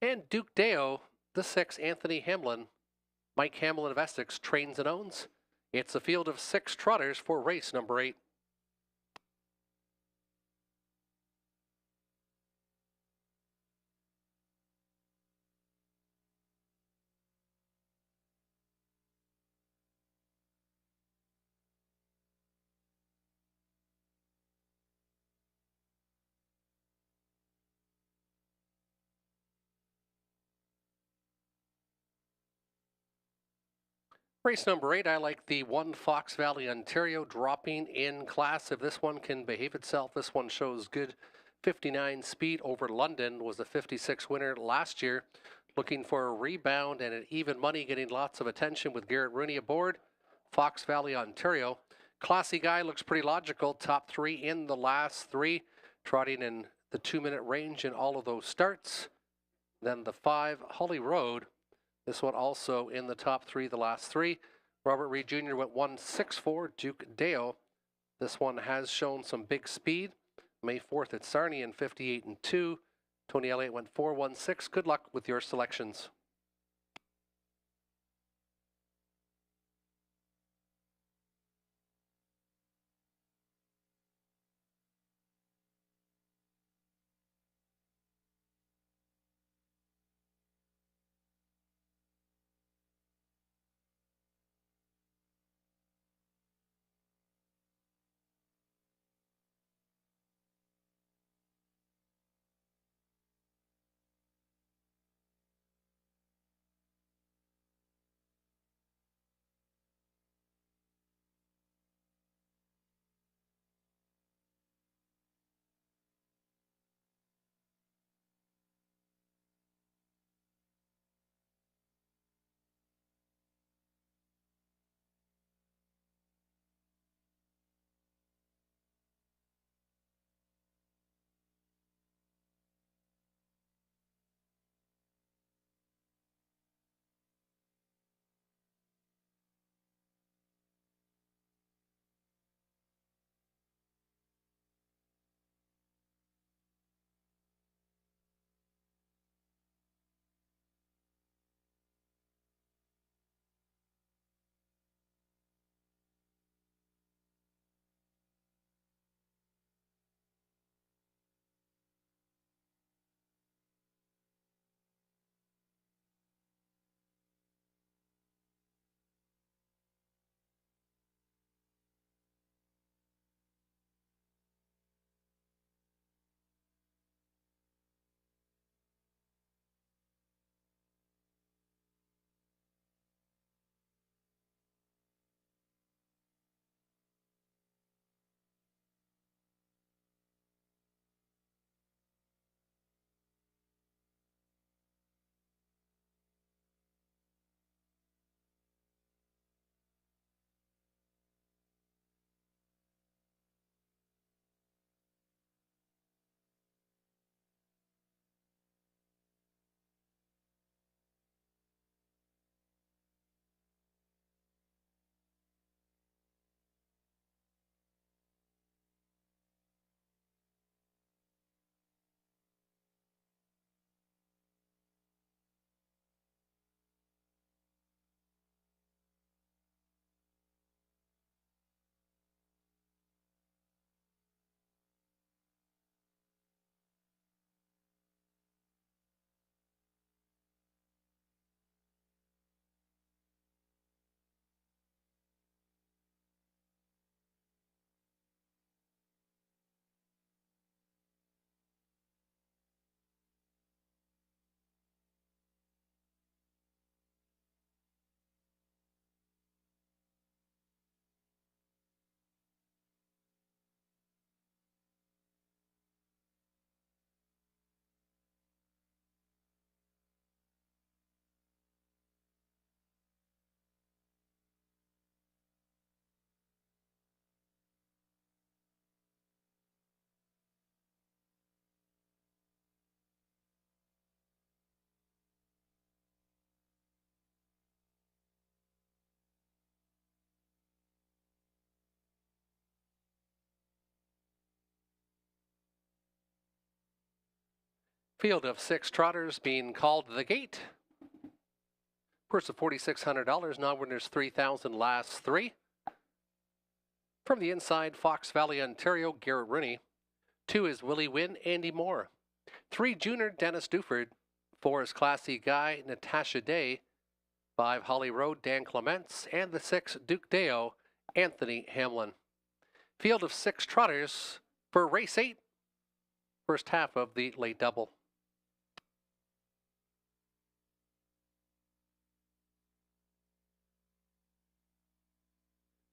And Duke Deo, the 6, Anthony Hamlin. Mike Hamlin of Essex trains and owns. It's a field of 6 trotters for race number 8. Race number 8, I like the one Fox Valley, Ontario, dropping in class. If this one can behave itself, this one shows good 59 speed over London, was a 56 winner last year. Looking for a rebound and an even money, getting lots of attention with Garrett Rooney aboard. Fox Valley, Ontario. Classy Guy looks pretty logical. Top 3 in the last 3, trotting in the 2-minute range in all of those starts. Then the 5, Holly Road. This one also in the top 3, the last 3. Robert Reed Jr. went 1.64. Duke Deo. This one has shown some big speed. May 4th at Sarnia in 58-2. Tony Elliott went 4.16. Good luck with your selections. Field of 6 trotters being called to the gate. Purse of $4,600. Non-winners 3,000. Last 3. From the inside, Fox Valley, Ontario, Garrett Rooney. 2 is Willie Wynn, Andy Moore. 3, Junior, Dennis Duford. 4 is Classy Guy, Natasha Day. 5, Holly Road, Dan Clements. And the 6, Duke Deo, Anthony Hamlin. Field of 6 trotters for race 8. First half of the late double.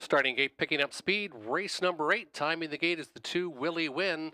Starting gate picking up speed. Race number 8. Timing the gate is the 2, Willie Wynn.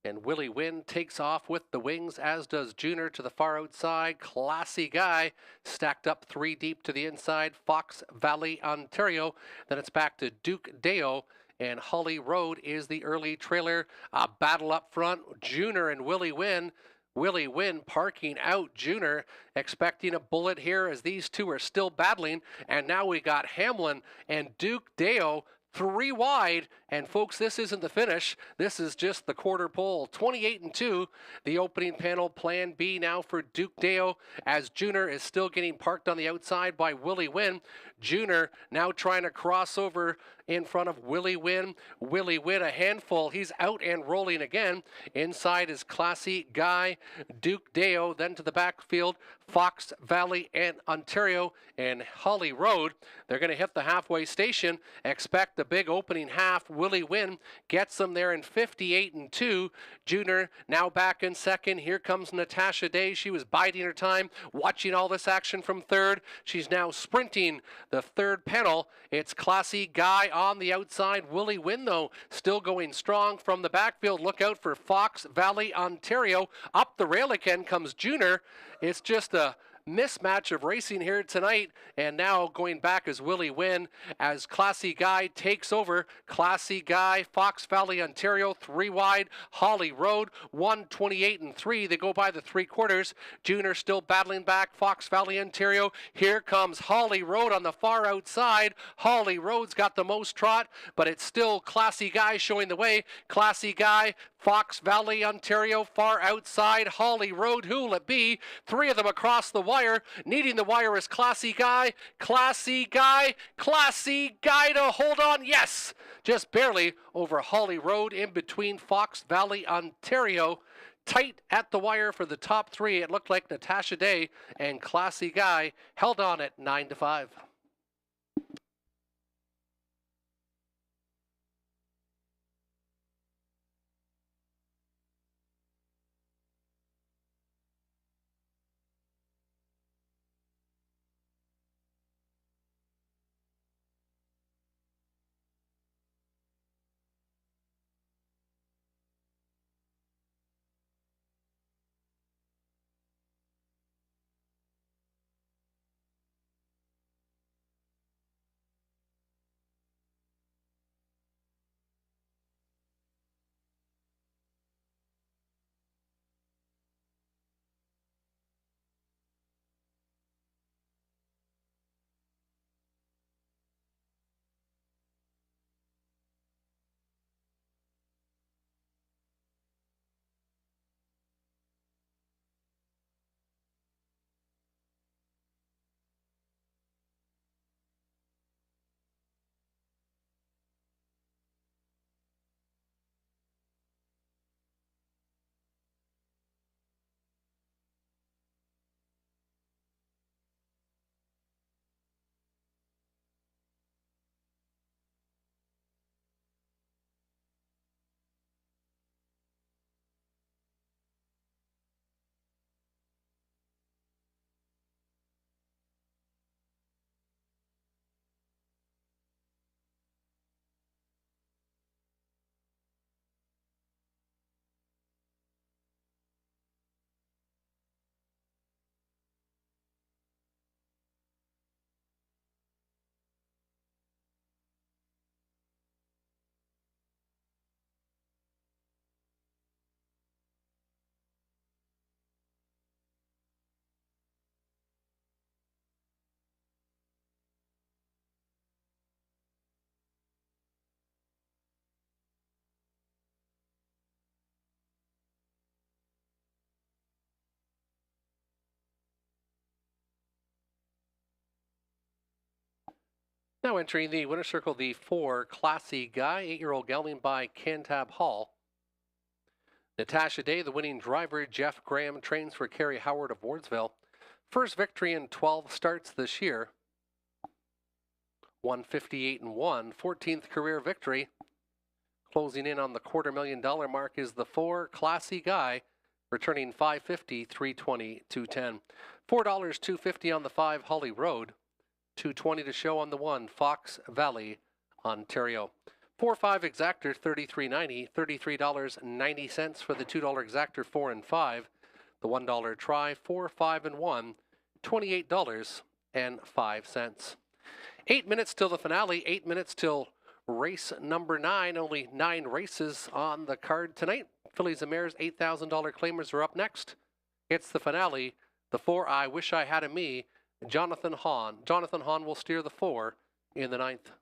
And Willie Wynn takes off with the wings, as does Junior to the far outside. Classy Guy stacked up 3 deep to the inside. Fox Valley, Ontario. Then it's back to Duke Deo. And Holly Road is the early trailer. A battle up front. Junior and Willie Wynn. Willie Wynn parking out Junior, expecting a bullet here as these two are still battling. And now we got Hamlin and Duke Deo 3 wide. And folks, this isn't the finish. This is just the quarter pole. 28-2, the opening panel. Plan B now for Duke Deo as Junior is still getting parked on the outside by Willie Wynn. Junior now trying to cross over in front of Willie Wynn. Willie Wynn a handful. He's out and rolling again. Inside is Classy Guy, Duke Deo, then to the backfield, Fox Valley and Ontario and Holly Road. They're going to hit the halfway station. Expect a big opening half. Willie Wynn gets them there in 58-2. Junior now back in second. Here comes Natasha Day. She was biding her time, watching all this action from third. She's now sprinting the third panel. It's Classy Guy on the outside. Willie Wynn, though, still going strong from the backfield. Look out for Fox Valley, Ontario. Up the rail again comes Junior. It's just a mismatch of racing here tonight, and now going back is Willie Wynn as Classy Guy takes over. Classy Guy, Fox Valley, Ontario, 3 wide. Holly Road, 128-3. They go by the 3/4. Junior still battling back. Fox Valley, Ontario. Here comes Holly Road on the far outside. Holly Road's got the most trot, but it's still Classy Guy showing the way. Classy Guy, Fox Valley, Ontario, far outside. Holly Road, who will it be? 3 of them across the wire. Needing the wire is Classy Guy. Classy Guy. Classy Guy to hold on. Yes! Just barely over Holly Road in between Fox Valley, Ontario. Tight at the wire for the top 3. It looked like Natasha Day and Classy Guy held on at 9-5. Now entering the winner's circle, the 4 Classy Guy, 8-year-old gelding by Cantab Hall. Natasha Day, the winning driver. Jeff Graham trains for Kerry Howard of Wardsville. First victory in 12 starts this year. 158-1, 14th career victory. Closing in on the $250,000 mark is the 4 Classy Guy, returning $550, $320, $210. $4, $250 on the 5 Holly Road. $220 to show on the 1 Fox Valley, Ontario. 4-5 exactor, $33.90, $33.90 for the $2 exactor 4 and 5. The $1 try, 4, 5, and 1, $28.05. 8 minutes till the finale, 8 minutes till race number 9. Only 9 races on the card tonight. Fillies and Mares $8,000 claimers are up next. It's the finale. The 4 I Wish I Had a Me, Jonathan Hahn. Jonathan Hahn will steer the 4 in the 9th.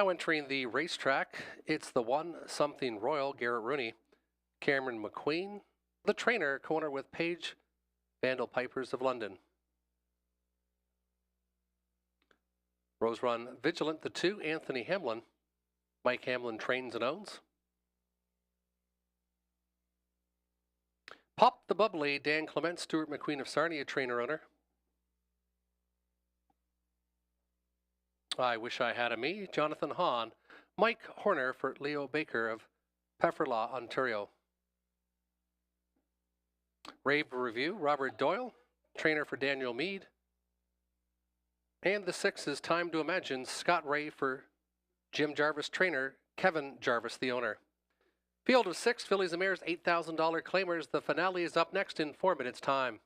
Now entering the racetrack, it's the 1-something Royal, Garrett Rooney, Cameron McQueen, the trainer, co-owner with Page, Vandal Pipers of London. Rose Run Vigilant, the 2, Anthony Hamlin, Mike Hamlin trains and owns. Pop the Bubbly, Dan Clement, Stuart McQueen of Sarnia, trainer owner. I Wish I Had a Me, Jonathan Hahn, Mike Horner for Leo Baker of Pefferlaw, Ontario. Rave Review, Robert Doyle, trainer for Daniel Mead. And the 6 is Time to Imagine, Scott Ray for Jim Jarvis, trainer, Kevin Jarvis, the owner. Field of 6, Fillies and Mares, $8,000 claimers. The finale is up next in 4 minutes' time.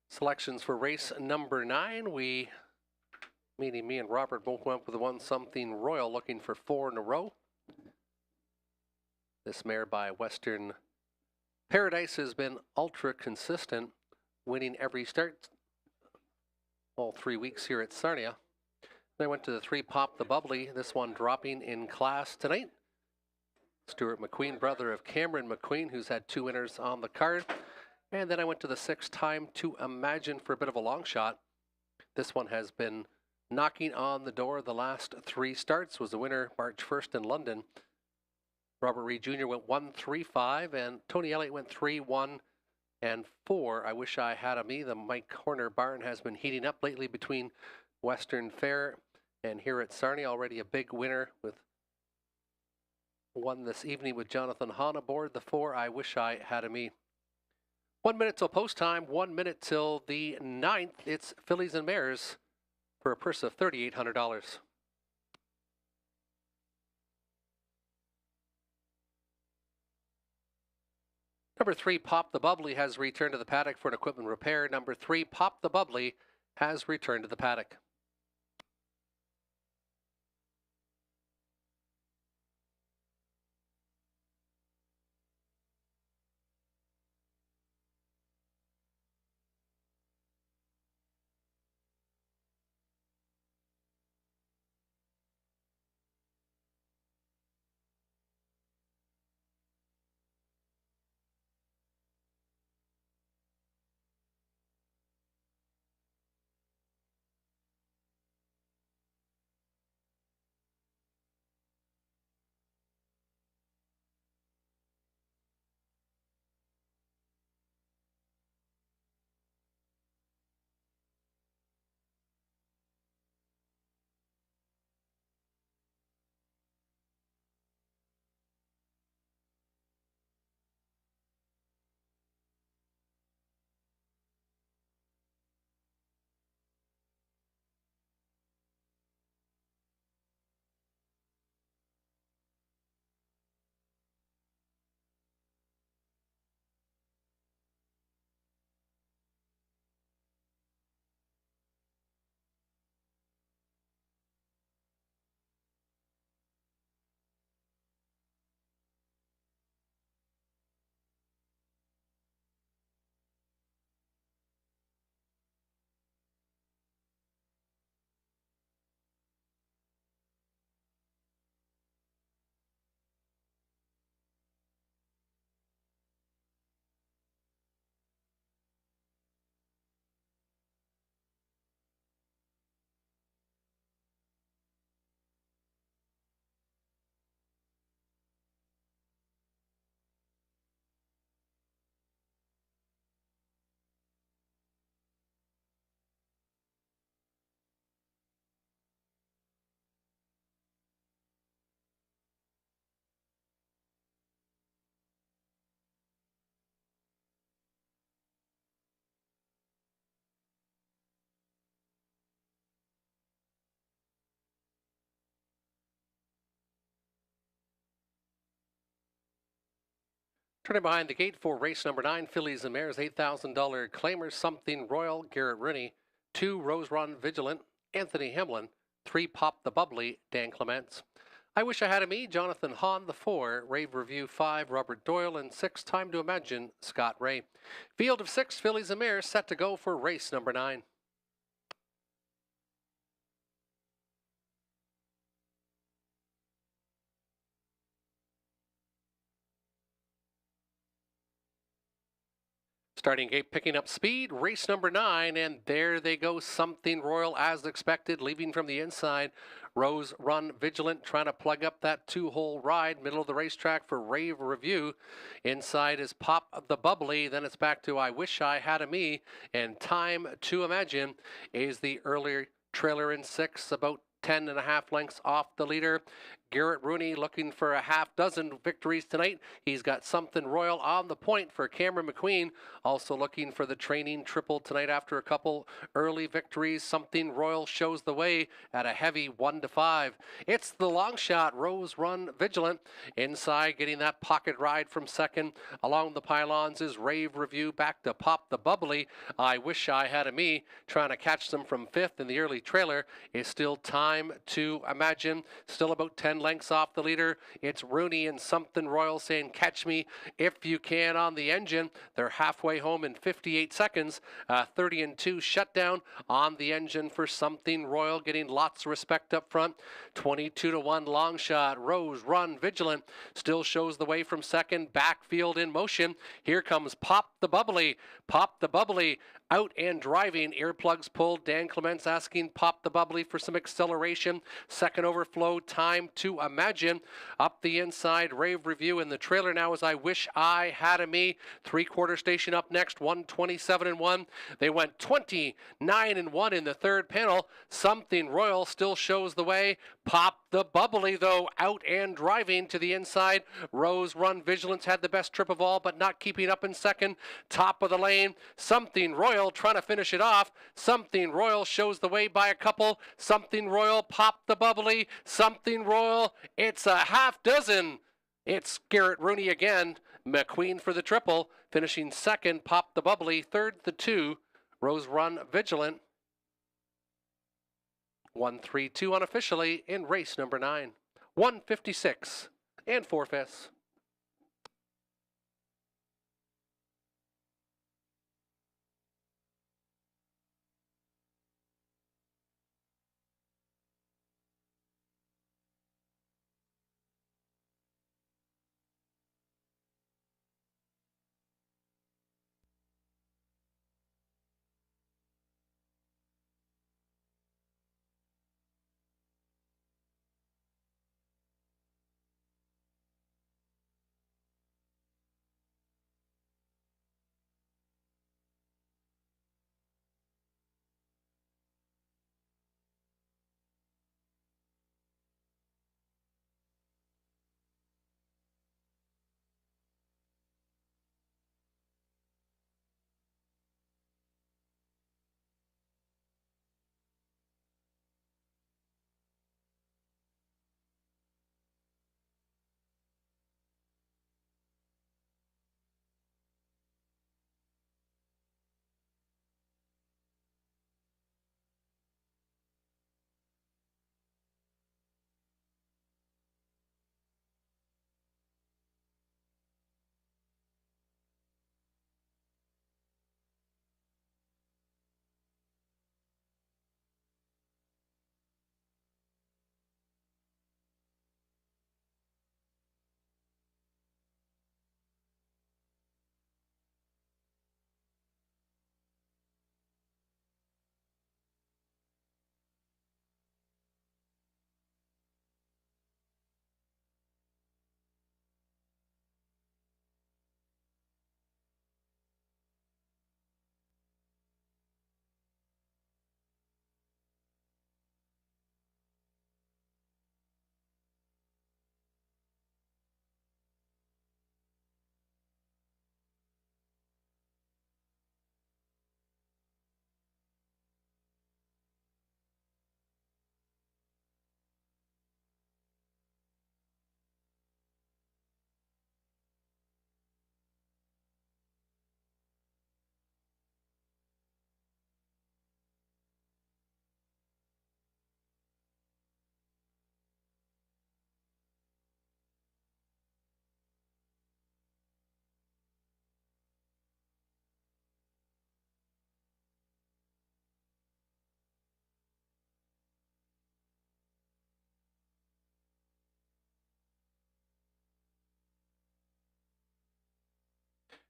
Selections for race number 9. Me and Robert both went with the 1-something Royal, looking for 4 in a row. This mare by Western Paradise has been ultra consistent, winning every start all 3 weeks here at Sarnia. Then I went to the 3 Pop the Bubbly, this one dropping in class tonight. Stuart McQueen, brother of Cameron McQueen, who's had 2 winners on the card. And then I went to the 6 Time to Imagine for a bit of a long shot. This one has been knocking on the door the last 3 starts, was the winner March 1st in London. Robert Reed Jr. went 1-3-5, and Tony Elliott went 3-1 and 4. I Wish I Had a Me. The Mike Horner barn has been heating up lately between Western Fair and here at Sarnia. Already a big winner with one this evening with Jonathan Hahn aboard the 4 I Wish I Had a Me. 1 minute till post time, 1 minute till the 9th. It's Fillies and Mares for a purse of $3,800. Number 3, Pop the Bubbly, has returned to the paddock for an equipment repair. Number 3, Pop the Bubbly, has returned to the paddock. Turning behind the gate for race number 9, Fillies and Mares, $8,000 claimers, Something Royal, Garrett Rooney. 2, Rose Run Vigilant, Anthony Hamlin. 3, Pop the Bubbly, Dan Clements. I Wish I Had a Me, Jonathan Hahn. The 4, Rave Review. 5, Robert Doyle. And 6, Time to Imagine, Scott Ray. Field of 6, Fillies and Mares, set to go for race number 9. Starting gate picking up speed, race number 9, and there they go, Something Royal as expected, leaving from the inside. Rose Run Vigilant trying to plug up that 2-hole ride, middle of the racetrack for Rave Review. Inside is Pop the Bubbly, then it's back to I Wish I Had a Me, and Time to Imagine is the earlier trailer in 6, about 10.5 lengths off the leader. Garrett Rooney looking for a half dozen victories tonight. He's got Something Royal on the point for Cameron McQueen. Also looking for the training triple tonight after a couple early victories. Something Royal shows the way at a heavy 1-5. It's the long shot, Rose Run Vigilant. Inside, getting that pocket ride from second. Along the pylons is Rave Review, back to Pop the Bubbly. I Wish I Had a Me, trying to catch them from 5th in the early trailer. Is still Time to Imagine, still about 10 lengths off the leader. It's Rooney and Something Royal saying catch me if you can on the engine. They're halfway home in 58 seconds. 30-2 shutdown on the engine for Something Royal, getting lots of respect up front. 22-1 long shot. Rose Run Vigilant still shows the way from second. Backfield in motion. Here comes Pop the Bubbly. Pop the Bubbly out and driving. Earplugs pulled. Dan Clements asking Pop the Bubbly for some acceleration. Second overflow, Time to Imagine. Up the inside, Rave Review in the trailer now is I Wish I Had a Me. 3/4 station up next, 127-1. They went 29-1 in the third panel. Something Royal still shows the way. Pop the Bubbly, though, out and driving to the inside. Rose Run Vigilance had the best trip of all, but not keeping up in second. Top of the lane, Something Royal trying to finish it off. Something Royal shows the way by a couple. Something Royal, Pop the Bubbly. Something Royal, it's a half dozen. It's Garrett Rooney again. McQueen for the triple, finishing second. Pop the Bubbly, third the 2. Rose Run Vigilant. 1-3-2 unofficially in race number 9. 156 and 4/5.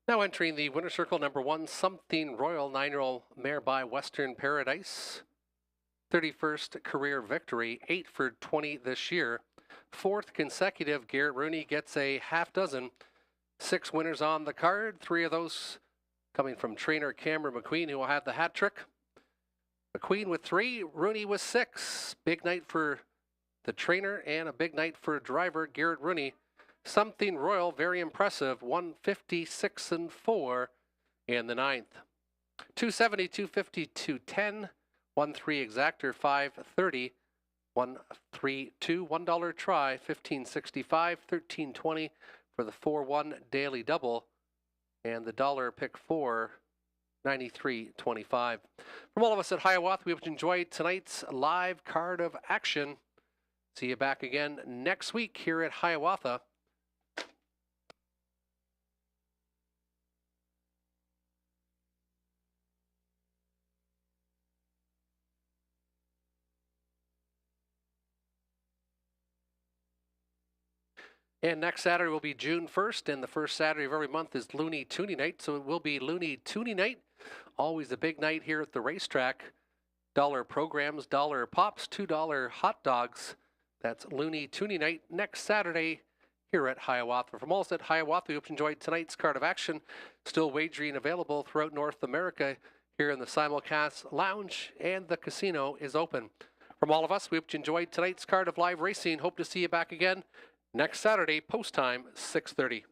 Now entering the winner circle, number 1, Something Royal, 9-year-old mare by Western Paradise. 31st career victory, 8 for 20 this year. 4th consecutive, Garrett Rooney gets a half dozen. 6 winners on the card, 3 of those coming from trainer Cameron McQueen, who will have the hat trick. McQueen with 3, Rooney with 6. Big night for the trainer and a big night for driver Garrett Rooney. Something Royal, very impressive, 156 and 4 in the 9th. 270, 250, 210, 1-3 exactor, 530, 132, $1 try, 1565, 1320 for the 4-1 daily double, and the dollar pick 4, 93.25. From all of us at Hiawatha, we hope you enjoyed tonight's live card of action. See you back again next week here at Hiawatha. And next Saturday will be June 1st, and the first Saturday of every month is Looney Tooney Night, so it will be Looney Tooney Night. Always a big night here at the racetrack. $1 programs, $1 pops, $2 hot dogs. That's Looney Tooney Night next Saturday here at Hiawatha. From all us at Hiawatha, we hope you enjoyed tonight's card of action. Still wagering available throughout North America here in the simulcast lounge, and the casino is open. From all of us, we hope you enjoyed tonight's card of live racing. Hope to see you back again next Saturday, post time, 6:30.